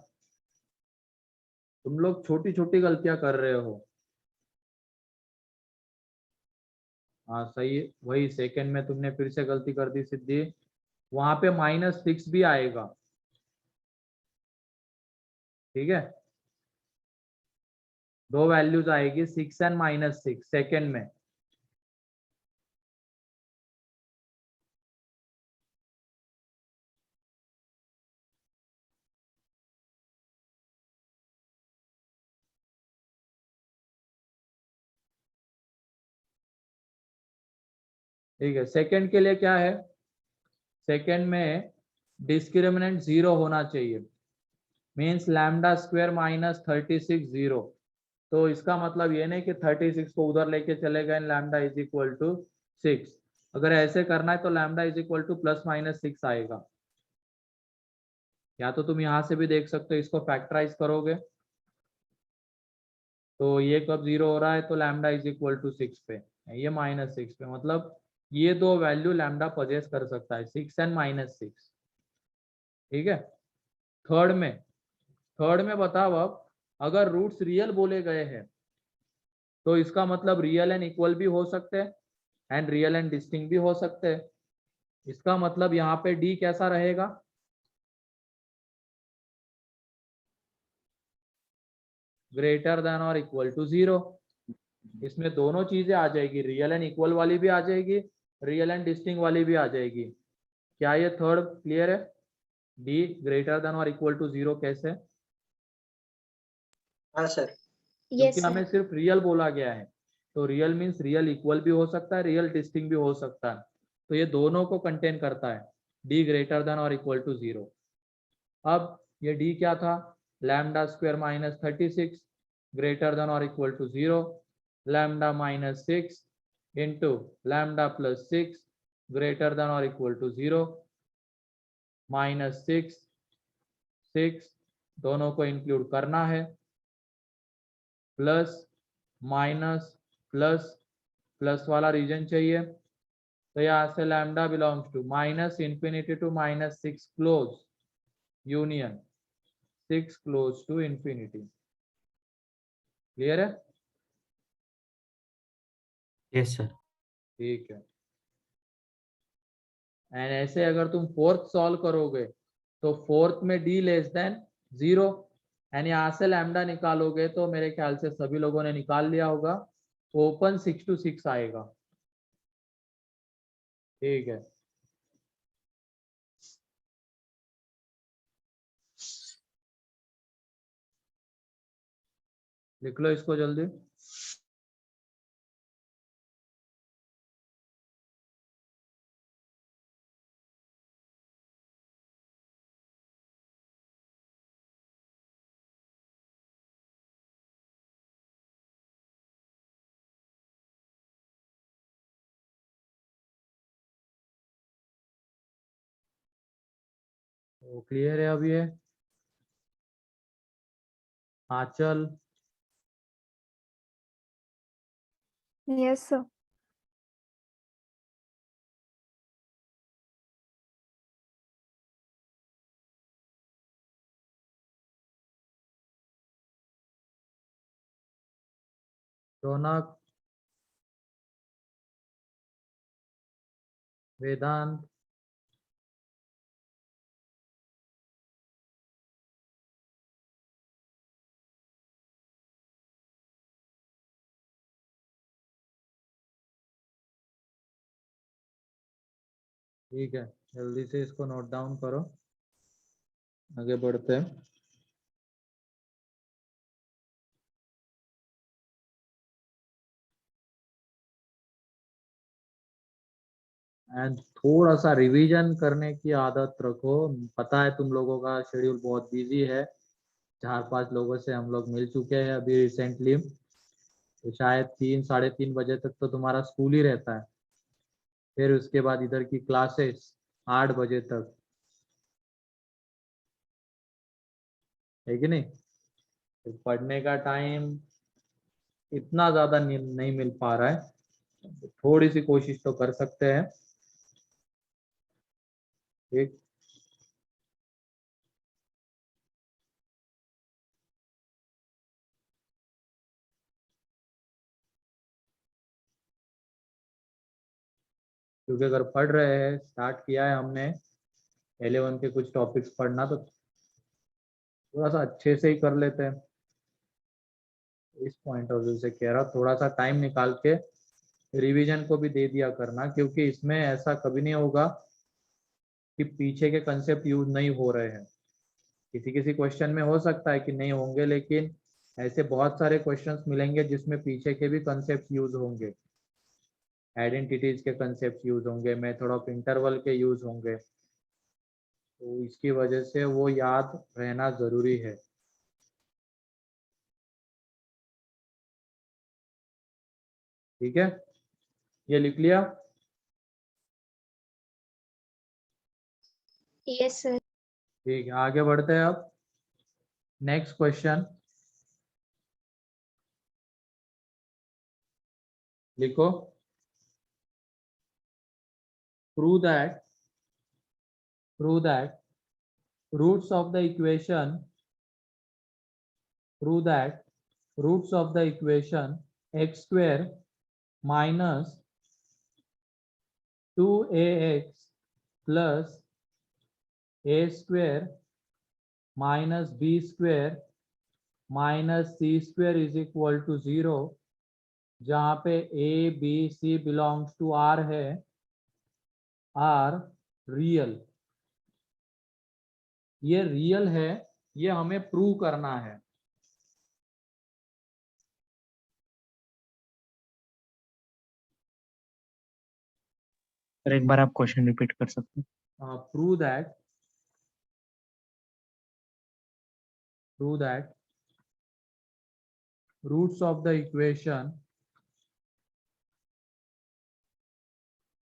तुम लोग छोटी छोटी गलतियां कर रहे हो। हाँ सही है, वही सेकेंड में तुमने फिर से गलती कर दी सिद्धि, वहां पे -6 भी आएगा, ठीक है। दो वैल्यूज आएगी 6 एंड -6 सेकेंड में। ठीक है, सेकेंड के लिए क्या है, सेकेंड में डिस्क्रिमिनेंट 0 होना चाहिए, मीन्स लैम्डा स्क्वायर -36 0। तो इसका मतलब ये नहीं कि 36 को उधर लेके चले गए, लैम्डा इज इक्वल टू 6। अगर ऐसे करना है तो लैम्डा इज इक्वल टू +-6 आएगा। या तो तुम यहाँ से भी देख सकते हो, इसको फैक्टराइज करोगे तो ये कब 0 हो रहा है, तो लैम्डा इज इक्वल टू 6 पे, ये -6 पे, मतलब ये दो वैल्यू लैम्डा पजेस कर सकता है, 6 एंड -6, ठीक है। थर्ड में बताओ अब, अगर रूट्स रियल बोले गए हैं तो इसका मतलब रियल एंड इक्वल भी हो सकते हैं एंड रियल एंड डिस्टिंक्ट भी हो सकते हैं। इसका मतलब यहाँ पे डी कैसा रहेगा, ग्रेटर देन और इक्वल टू 0। इसमें दोनों चीजें आ जाएगी, रियल एंड इक्वल वाली भी आ जाएगी, रियल एंड डिस्टिंक्ट वाली भी आ जाएगी। क्या ये थर्ड क्लियर है? डी ग्रेटर देन और इक्वल टू 0 कैसे? हाँ सर। यस क्योंकि हमें सर। सिर्फ रियल बोला गया है, तो रियल मीन्स रियल इक्वल भी हो सकता है, रियल डिस्टिंक्ट भी हो सकता है, तो ये दोनों को कंटेन करता है, डी ग्रेटर देन और इक्वल टू 0। अब ये डी क्या था? Lambda square minus 36 greater than और equal to 0, lambda minus 6 into lambda plus 6 greater than और इक्वल टू 0, माइनस 6 दोनों को इंक्लूड करना है, प्लस माइनस प्लस प्लस वाला रीजन चाहिए, तो यहाँ से lambda belongs to minus infinity to minus 6 close union 6 close to infinity. Clear है? Yes sir. ठीक है। एंड ऐसे अगर तुम फोर्थ सॉल्व करोगे तो फोर्थ में डी लेस देन 0 एंड यहाँ से लैम्डा निकालोगे तो मेरे ख्याल से सभी लोगों ने निकाल लिया होगा, ओपन 6 to 6 आएगा। ठीक है। लिख लो इसको जल्दी। तो क्लियर है अब ये? हाँ चल। Yes, sir. रौनक, वेदांत, ठीक है, जल्दी से इसको नोट डाउन करो, आगे बढ़ते हैं। एंड थोड़ा सा रिवीजन करने की आदत रखो। पता है तुम लोगों का शेड्यूल बहुत बिजी है, 4-5 लोगों से हम लोग मिल चुके हैं अभी रिसेंटली, तो शायद 3-3:30 बजे तक तो तुम्हारा स्कूल ही रहता है, फिर उसके बाद इधर की क्लासेस 8 बजे तक, है कि नहीं? तो पढ़ने का टाइम इतना ज्यादा नहीं मिल पा रहा है, थोड़ी सी कोशिश तो कर सकते हैं। ठीक, क्योंकि अगर पढ़ रहे हैं, स्टार्ट किया है हमने 11 के कुछ टॉपिक्स पढ़ना, तो थोड़ा सा अच्छे से ही कर लेते हैं। इस पॉइंट ऑफ व्यू से कह रहा, थोड़ा सा टाइम निकाल के रिवीजन को भी दे दिया करना, क्योंकि इसमें ऐसा कभी नहीं होगा कि पीछे के कंसेप्ट यूज नहीं हो रहे हैं। किसी किसी क्वेश्चन में हो सकता है कि नहीं होंगे, लेकिन ऐसे बहुत सारे क्वेश्चंस मिलेंगे जिसमें पीछे के भी कंसेप्ट यूज होंगे, आइडेंटिटीज के कंसेप्ट यूज होंगे, मेथड ऑफ इंटरवल के यूज होंगे, तो इसकी वजह से वो याद रहना जरूरी है। ठीक है, ये लिख लिया? Yes sir. ठीक है, आगे बढ़ते हैं अब। नेक्स्ट क्वेश्चन लिखो। Prove that roots of the equation x square minus 2ax plus a square minus b square minus c square is equal to 0, जहाँ पे a b c belongs to R है, आर रियल। ये real है, ये हमें prove करना है। Sir एक बार आप क्वेश्चन रिपीट कर सकते हैं? Prove that roots of the equation,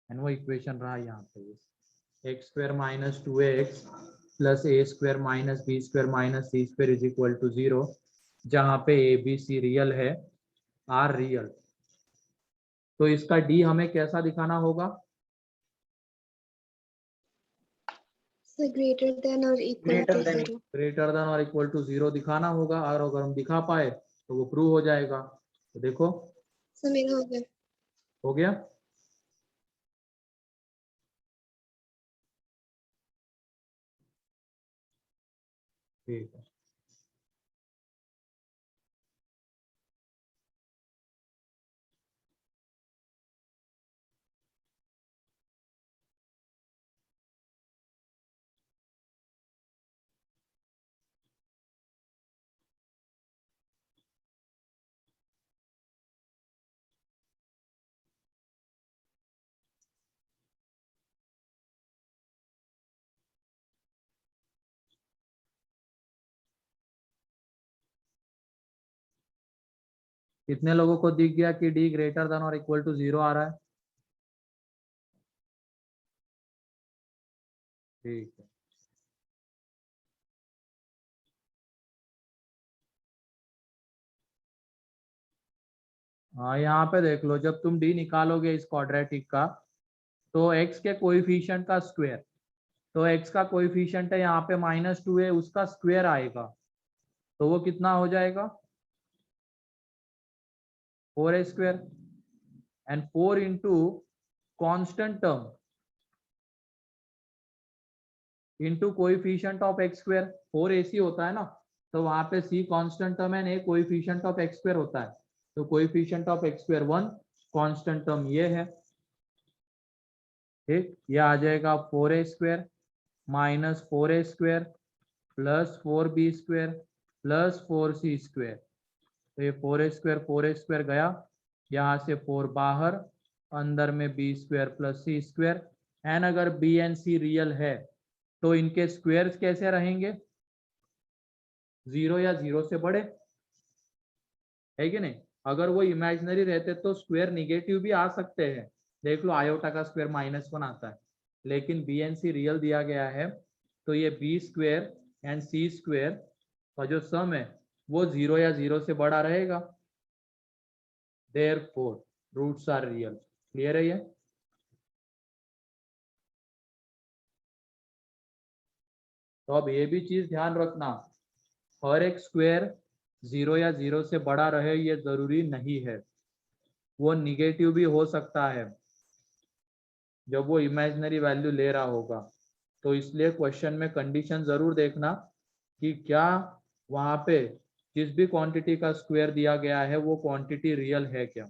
and वो इक्वेशन रहा यहाँ पे x square minus 2x plus a square minus b square minus c square is equal to 0, जहाँ पे a b c रियल है, r रियल। तो इसका d हमें कैसा दिखाना होगा? ग्रेटर देन और equal to Greater than. 0। Greater than और इक्वल टू 0 दिखाना होगा, और अगर हम दिखा पाए तो वो प्रूव हो जाएगा। तो देखो सर मेरा हो गया। हो गया। ठीक है, कितने लोगों को दिख गया कि d ग्रेटर देन और इक्वल टू 0 आ रहा है? ठीक है, हाँ यहाँ पे देख लो, जब तुम d निकालोगे इस क्वाड्रेटिक का, तो x के कोएफिशिएंट का स्क्वायर, तो x का कोएफिशिएंट है यहाँ पे -2 है, उसका स्क्वायर आएगा, तो वो कितना हो जाएगा? 4a square, and 4 into constant term into coefficient of x square, 4ac होता है ना, तो वहां पे c कांस्टेंट टर्म है, a coefficient of x square होता है, तो coefficient of x square 1, constant term ये है। ठीक, ये आ जाएगा 4a square minus 4a square plus 4b square plus 4c square. तो ये 4a स्क्वायर गया, यहाँ से 4 बाहर, अंदर में b square plus c square. And अगर b एंड c रियल है तो इनके स्क्वायर्स कैसे रहेंगे? 0 या 0 से बड़े, है कि नहीं? अगर वो इमेजिनरी रहते तो स्क्वायर निगेटिव भी आ सकते हैं, देख लो आयोटा का स्क्वायर -1 आता है, लेकिन बी एंड सी रियल दिया गया है, तो ये B square and C square का जो सम है वो 0 या 0 से बड़ा रहेगा, therefore roots are real. Clear है ये? तो अब ये भी चीज ध्यान रखना, हर एक स्क्वायर 0 या 0 से बड़ा रहे ये जरूरी नहीं है, वो निगेटिव भी हो सकता है जब वो इमेजिनरी वैल्यू ले रहा होगा। तो इसलिए क्वेश्चन में कंडीशन जरूर देखना कि क्या वहां पे जिस भी क्वांटिटी का स्क्वायर दिया गया है वो क्वांटिटी रियल है क्या।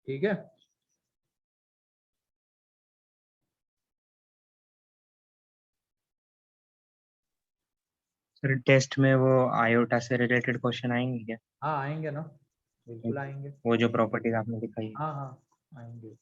ठीक है, सर टेस्ट में वो आयोटा से रिलेटेड क्वेश्चन आएंगे क्या? हाँ आएंगे ना, बिल्कुल आएंगे। वो जो प्रॉपर्टीज आपने दिखाई है। हाँ हाँ आएंगे।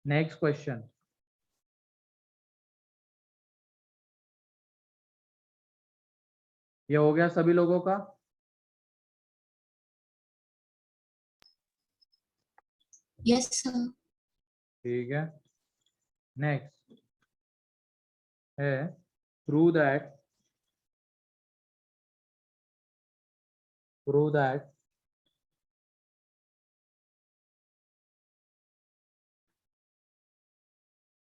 नेक्स्ट क्वेश्चन, ये हो गया सभी लोगों का? Yes sir. ठीक है, नेक्स्ट है prove that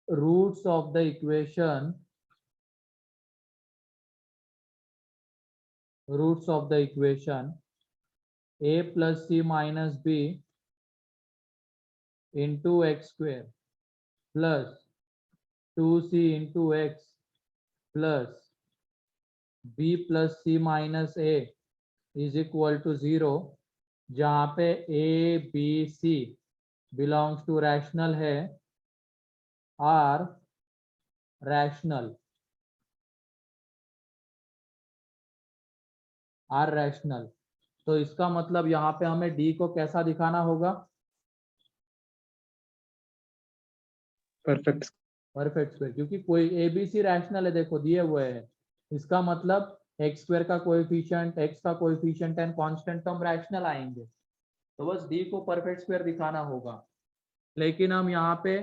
roots of the equation roots of the equation a plus c minus b into x square plus 2c into x plus b plus c minus a is equal to 0, जहाँ पे a b c belongs to rational है, are rational, are rational। तो इसका मतलब यहाँ पे हमें d को कैसा दिखाना होगा? परफेक्ट परफेक्ट स्क्वायर, क्योंकि कोई एबीसी रैशनल है, देखो दिए हुए हैं। इसका मतलब एक्स स्क्वायर का कोएफिशिएंट, एक्स का coefficient and constant term rational आएंगे, तो बस डी को परफेक्ट स्क्वायर दिखाना होगा। लेकिन हम यहाँ पे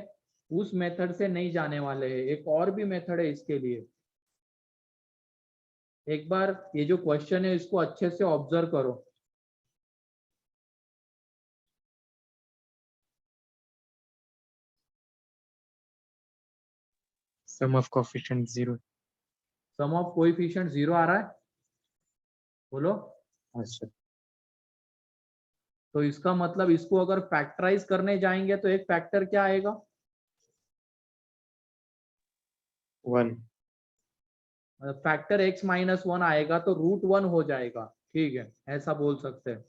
उस मेथड से नहीं जाने वाले हैं, एक और भी मेथड है इसके लिए। एक बार ये जो क्वेश्चन है इसको अच्छे से ऑब्जर्व करो। Sum of coefficient 0। Sum of coefficient 0 आ रहा है, बोलो। अच्छा, तो इसका मतलब इसको अगर फैक्टराइज करने जाएंगे तो एक फैक्टर क्या आएगा? 1। फैक्टर x माइनस 1 आएगा तो रूट 1 हो जाएगा, ठीक है, ऐसा बोल सकते हैं।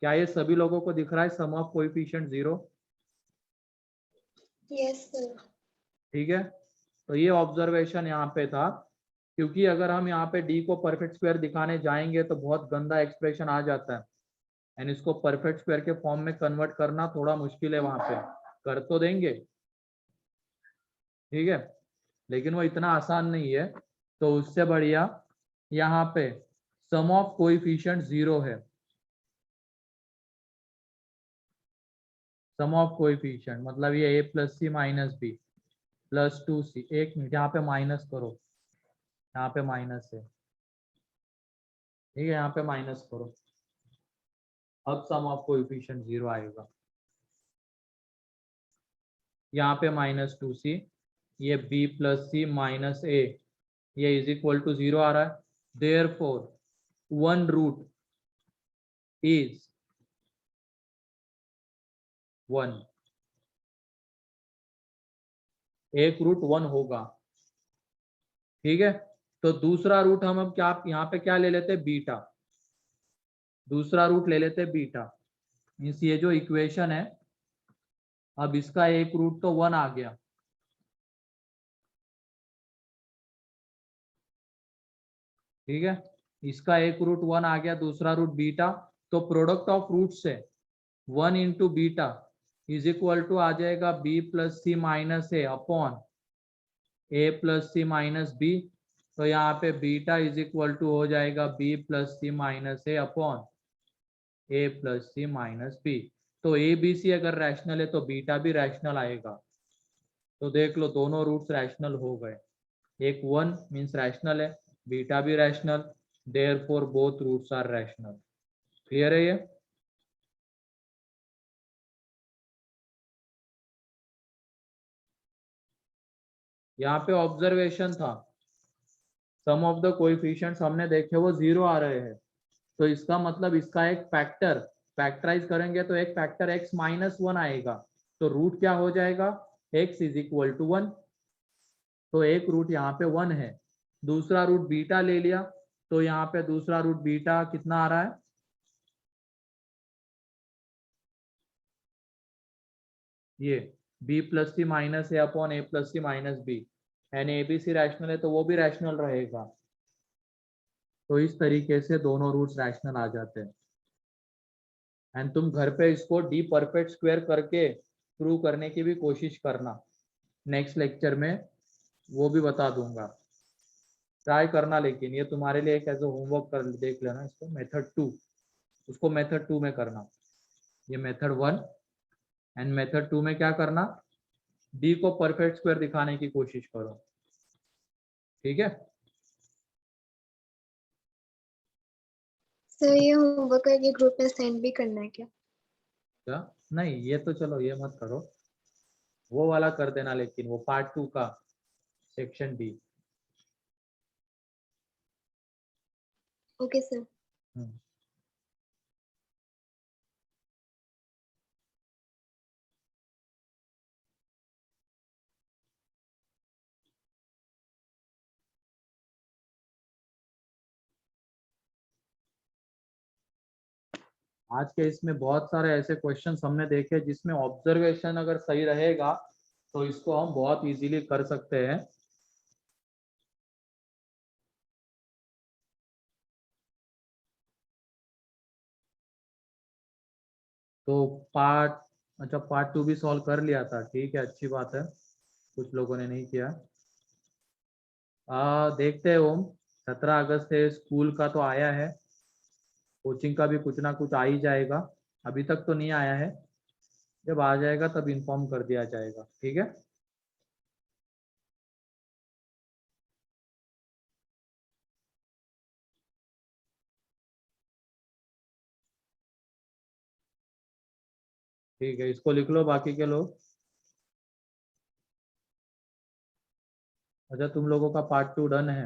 क्या ये सभी लोगों को दिख रहा है sum of coefficient 0? Yes sir. ठीक है, तो ये ऑब्जर्वेशन यहाँ पे था, क्योंकि अगर हम यहाँ पे d को परफेक्ट स्क्वायर दिखाने जाएंगे तो बहुत गंदा एक्सप्रेशन आ जाता है, एंड इसको परफेक्ट स्क्वायर के फॉर्म में कन्वर्ट करना थोड़ा मुश्किल है। वहां पे कर तो देंगे, ठीक है, लेकिन वो इतना आसान नहीं है। तो उससे बढ़िया यहाँ पे सम ऑफ कोएफिशिएंट 0 है। सम ऑफ कोएफिशिएंट मतलब ये a plus C minus B plus 2c। एक मिनट, यहाँ पे माइनस करो, यहाँ पे माइनस है, ठीक है, यहाँ पे माइनस करो। अब सम ऑफ कोएफिशिएंट 0 आएगा। यहाँ पे माइनस 2c, ये b plus C minus a, ये इज इक्वल टू 0 आ रहा है। देयरफॉर वन रूट इज 1, एक रूट 1 होगा, ठीक है। तो दूसरा रूट हम अब क्या यहाँ पे क्या ले लेते हैं? बीटा। दूसरा रूट ले लेते हैं बीटा। मीन्स ये जो इक्वेशन है, अब इसका एक रूट तो 1 आ गया, ठीक है, इसका एक रूट 1 आ गया, दूसरा रूट बीटा। तो प्रोडक्ट ऑफ रूट से 1 into beta is equal to आ जाएगा b plus C minus A upon a plus C minus B. तो यहाँ पे बीटा इज इक्वल टू हो जाएगा b plus C minus A upon a plus C minus B. तो a b c अगर rational है तो बीटा भी रैशनल आएगा। तो देख लो दोनों रूट्स रैशनल हो गए। एक 1 मीन्स रैशनल है, बीटा भी rational, therefore both roots are rational. Clear है ये? यहाँ पे ऑब्जर्वेशन था, सम ऑफ द कोएफिशिएंट्स हमने देखे वो 0 आ रहे हैं, तो इसका मतलब इसका एक फैक्टर फैक्टराइज करेंगे तो एक फैक्टर x माइनस 1 आएगा। तो रूट क्या हो जाएगा? x is equal to 1। तो एक रूट यहाँ पे 1 है। दूसरा रूट बीटा ले लिया, तो यहाँ पे दूसरा रूट बीटा कितना आ रहा है? ये b plus C minus A upon a plus C minus B, and A B C rational है तो वो भी रैशनल रहेगा। तो इस तरीके से दोनों रूट्स रैशनल आ जाते हैं। एंड तुम घर पे इसको डी परफेक्ट स्क्वायर करके प्रूव करने की भी कोशिश करना, नेक्स्ट लेक्चर में वो भी बता दूंगा, ट्राई करना। लेकिन ये तुम्हारे लिए एक एज ए होमवर्क कर देख लेना इसको, मेथड 2, उसको मेथड 2 में करना। ये मेथड 1 एंड मेथड 2 में क्या करना? डी को परफेक्ट स्क्वायर दिखाने की कोशिश करो, ठीक है। सर ये होमवर्क ये ग्रुप में सेंड भी करना है क्या? क्या? नहीं, ये तो चलो ये मत करो, वो वाला कर देना, लेकिन वो पार्ट 2 का सेक्शन डी। Okay sir. आज के इसमें बहुत सारे ऐसे क्वेश्चंस हमने देखे जिसमें ऑब्जर्वेशन अगर सही रहेगा तो इसको हम बहुत इजीली कर सकते हैं। तो पार्ट 2 भी सॉल्व कर लिया था, ठीक है, अच्छी बात है। कुछ लोगों ने नहीं किया। देखते हैं ओम, 17 अगस्त से स्कूल का तो आया है, कोचिंग का भी कुछ ना कुछ आ ही जाएगा। अभी तक तो नहीं आया है, जब आ जाएगा तब इन्फॉर्म कर दिया जाएगा, ठीक है। ठीक है, इसको लिख लो बाकी के लोग। अच्छा, तुम लोगों का पार्ट 2 डन है।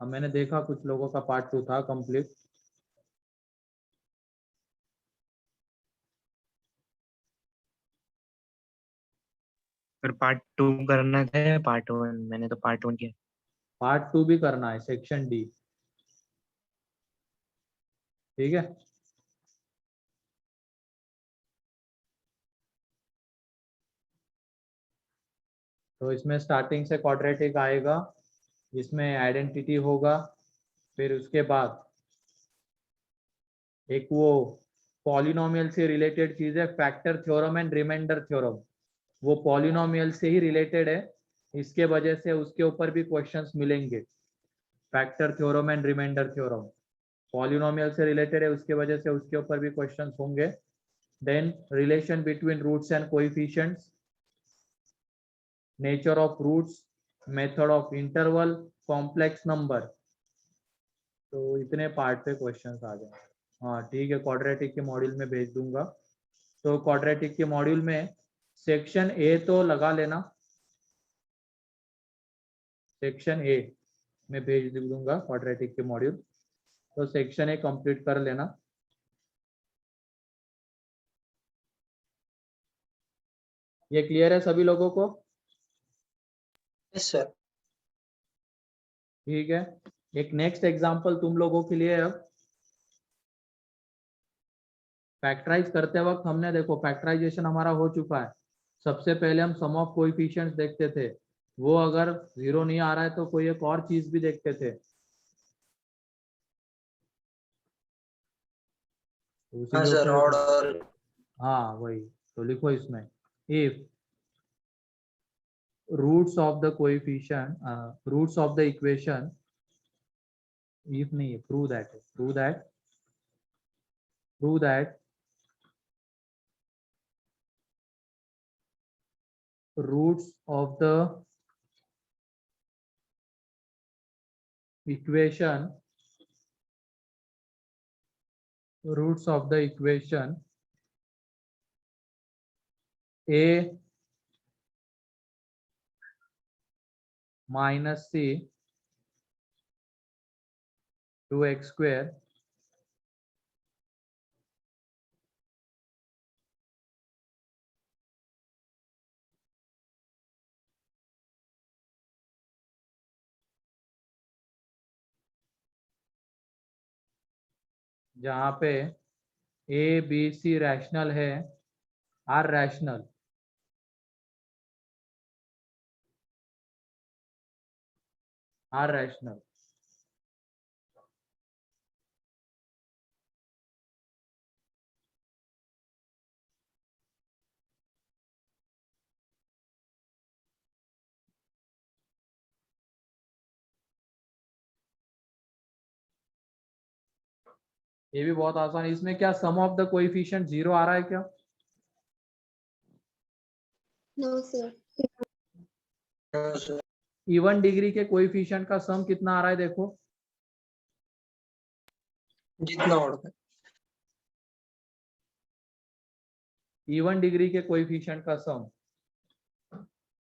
अब मैंने देखा कुछ लोगों का पार्ट 2 था कंप्लीट। फिर पार्ट 2 करना है, पार्ट 1 मैंने तो पार्ट 1 किया। पार्ट 2 भी करना है, सेक्शन डी, ठीक है। तो इसमें स्टार्टिंग से क्वाड्रेटिक आएगा, इसमें आइडेंटिटी होगा, फिर उसके बाद एक वो पॉलिनोमियल से रिलेटेड चीज है, factor theorem and remainder theorem. वो पॉलिनोमियल से ही रिलेटेड है, इसके वजह से उसके ऊपर भी क्वेश्चंस मिलेंगे। Factor theorem and remainder theorem polynomial से रिलेटेड है, उसके वजह से उसके ऊपर भी क्वेश्चंस होंगे। Then relation between roots and coefficients, nature of roots, method of interval, complex number. तो इतने पार्ट पे क्वेश्चंस आ जाएंगे। हाँ ठीक है, क्वाड्रेटिक के मॉड्यूल में भेज दूंगा। तो क्वाड्रेटिक के मॉड्यूल में सेक्शन ए तो लगा लेना, सेक्शन ए में भेज दूंगा क्वाड्रेटिक के मॉड्यूल, तो सेक्शन ए कंप्लीट कर लेना। ये क्लियर है सभी लोगों को? Yes sir. ठीक है, एक नेक्स्ट एग्जांपल तुम लोगों के लिए। अब फैक्टराइज करते वक्त हमने देखो फैक्टराइजेशन हमारा हो चुका है। सबसे पहले हम सम ऑफ कोएफिशिएंट्स देखते थे, वो अगर 0 नहीं आ रहा है तो कोई एक और चीज भी देखते थे। तो उसी हाँ के सर, ऊपर ऑर्डर। हाँ वही तो लिखो इसमें, if roots of the coefficient, roots of the equation, if नहीं है, prove that roots of the equation a minus c 2x square जहाँ पे a b c रैशनल है, r रैशनल, ये भी बहुत आसान है। इसमें क्या सम ऑफ द कोएफिशिएंट 0 आ रहा है क्या? No sir. इवन डिग्री के कोएफिशिएंट का सम कितना आ रहा है देखो, जितना ऑर्डर। इवन डिग्री के कोएफिशिएंट का सम,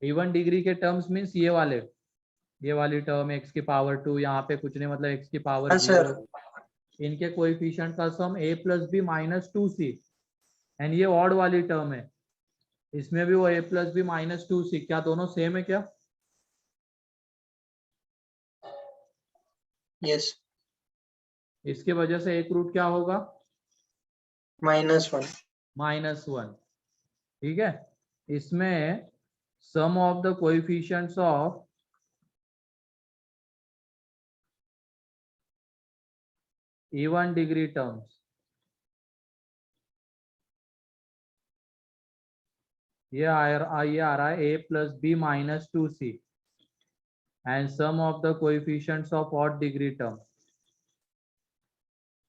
इवन डिग्री के टर्म्स मींस ये वाले, ये वाली टर्म x की पावर 2, यहाँ पे कुछ नहीं मतलब x की पावर हाँ, 0, सर। इनके कोएफिशिएंट का sum a plus B minus 2c, and ये ऑड वाली टर्म है, इसमें भी वो a plus B minus 2c, क्या दोनों सेम है क्या? यस। इसके वजह से एक रूट क्या होगा? -1। -1, ठीक है। इसमें sum of the coefficients of even degree terms, ये आ रहा है a plus B minus 2c, and sum of the coefficients of odd degree term,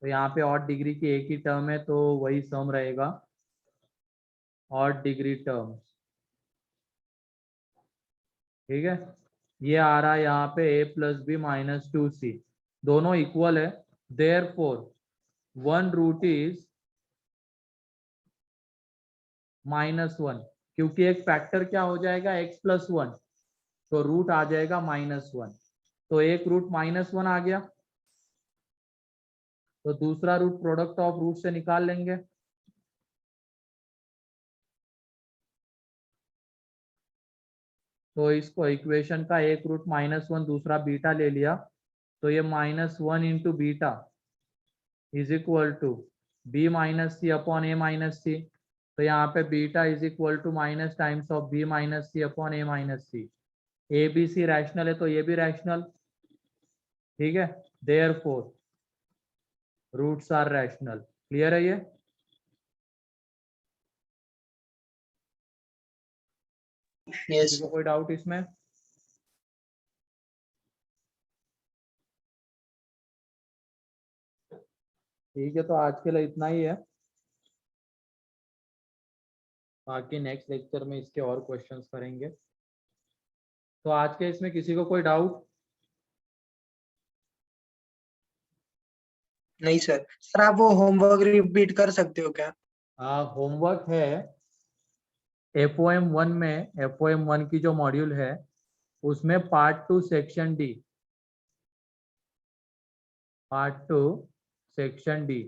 तो यहाँ पे ऑड डिग्री की एक ही टर्म है तो वही सम रहेगा ऑड डिग्री टर्म्स, ठीक है। ये आ रहा है यहाँ पे a plus B minus 2c, दोनों इक्वल है, देयरफॉर वन रूट इज -1, क्योंकि एक फैक्टर क्या हो जाएगा x प्लस 1, तो रूट आ जाएगा -1, तो एक रूट -1 आ गया, तो दूसरा रूट प्रोडक्ट ऑफ रूट से निकाल लेंगे, तो इसको इक्वेशन का एक रूट -1 दूसरा बीटा ले लिया, तो ये -1 into beta is equal to B minus C upon A minus C, तो यहाँ पे beta is equal to minus times of B minus C upon A minus C, A B C rational है तो ये भी रैशनल, ठीक है, therefore roots are rational. Clear है ये? यस। किसी को कोई डाउट इसमें? ठीक है, तो आज के लिए इतना ही है, बाकी नेक्स्ट लेक्चर में इसके और क्वेश्चंस करेंगे। तो आज के इसमें किसी को कोई डाउट? नहीं सर। सर आप वो होमवर्क रिपीट कर सकते हो क्या? होमवर्क है FOM 1 में, FOM 1 की जो मॉड्यूल है उसमें part 2 section D, part 2 section D,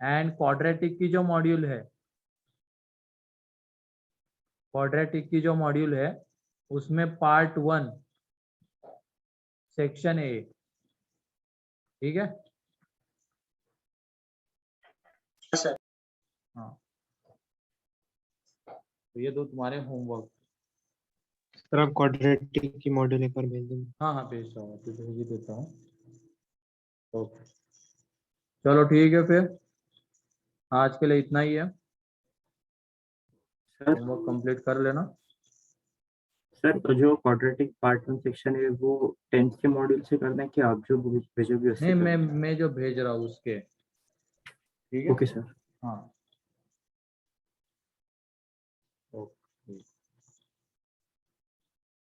and quadratic की जो मॉड्यूल है, क्वाड्रेटिक की जो मॉड्यूल है उसमें पार्ट 1 सेक्शन ए, ठीक है। सर। हाँ, तो ये दो तुम्हारे होमवर्क। सर आप क्वाड्रेटिक की मॉड्यूल एक बार भेज देंगे। हाँ हाँ भेज रहा हूँ, तो भेज ही देता हूँ। ओके चलो ठीक है, फिर आज के लिए इतना ही है, सर होमवर्क कंप्लीट कर लेना। सर तो जो क्वाड्रेटिक पार्ट 1 सेक्शन है वो 10th के मॉड्यूल से करना है कि आप जो भेजोगे उससे नहीं, करना है? मैं जो भेज रहा हूँ उसके, ठीक है। Okay sir. हाँ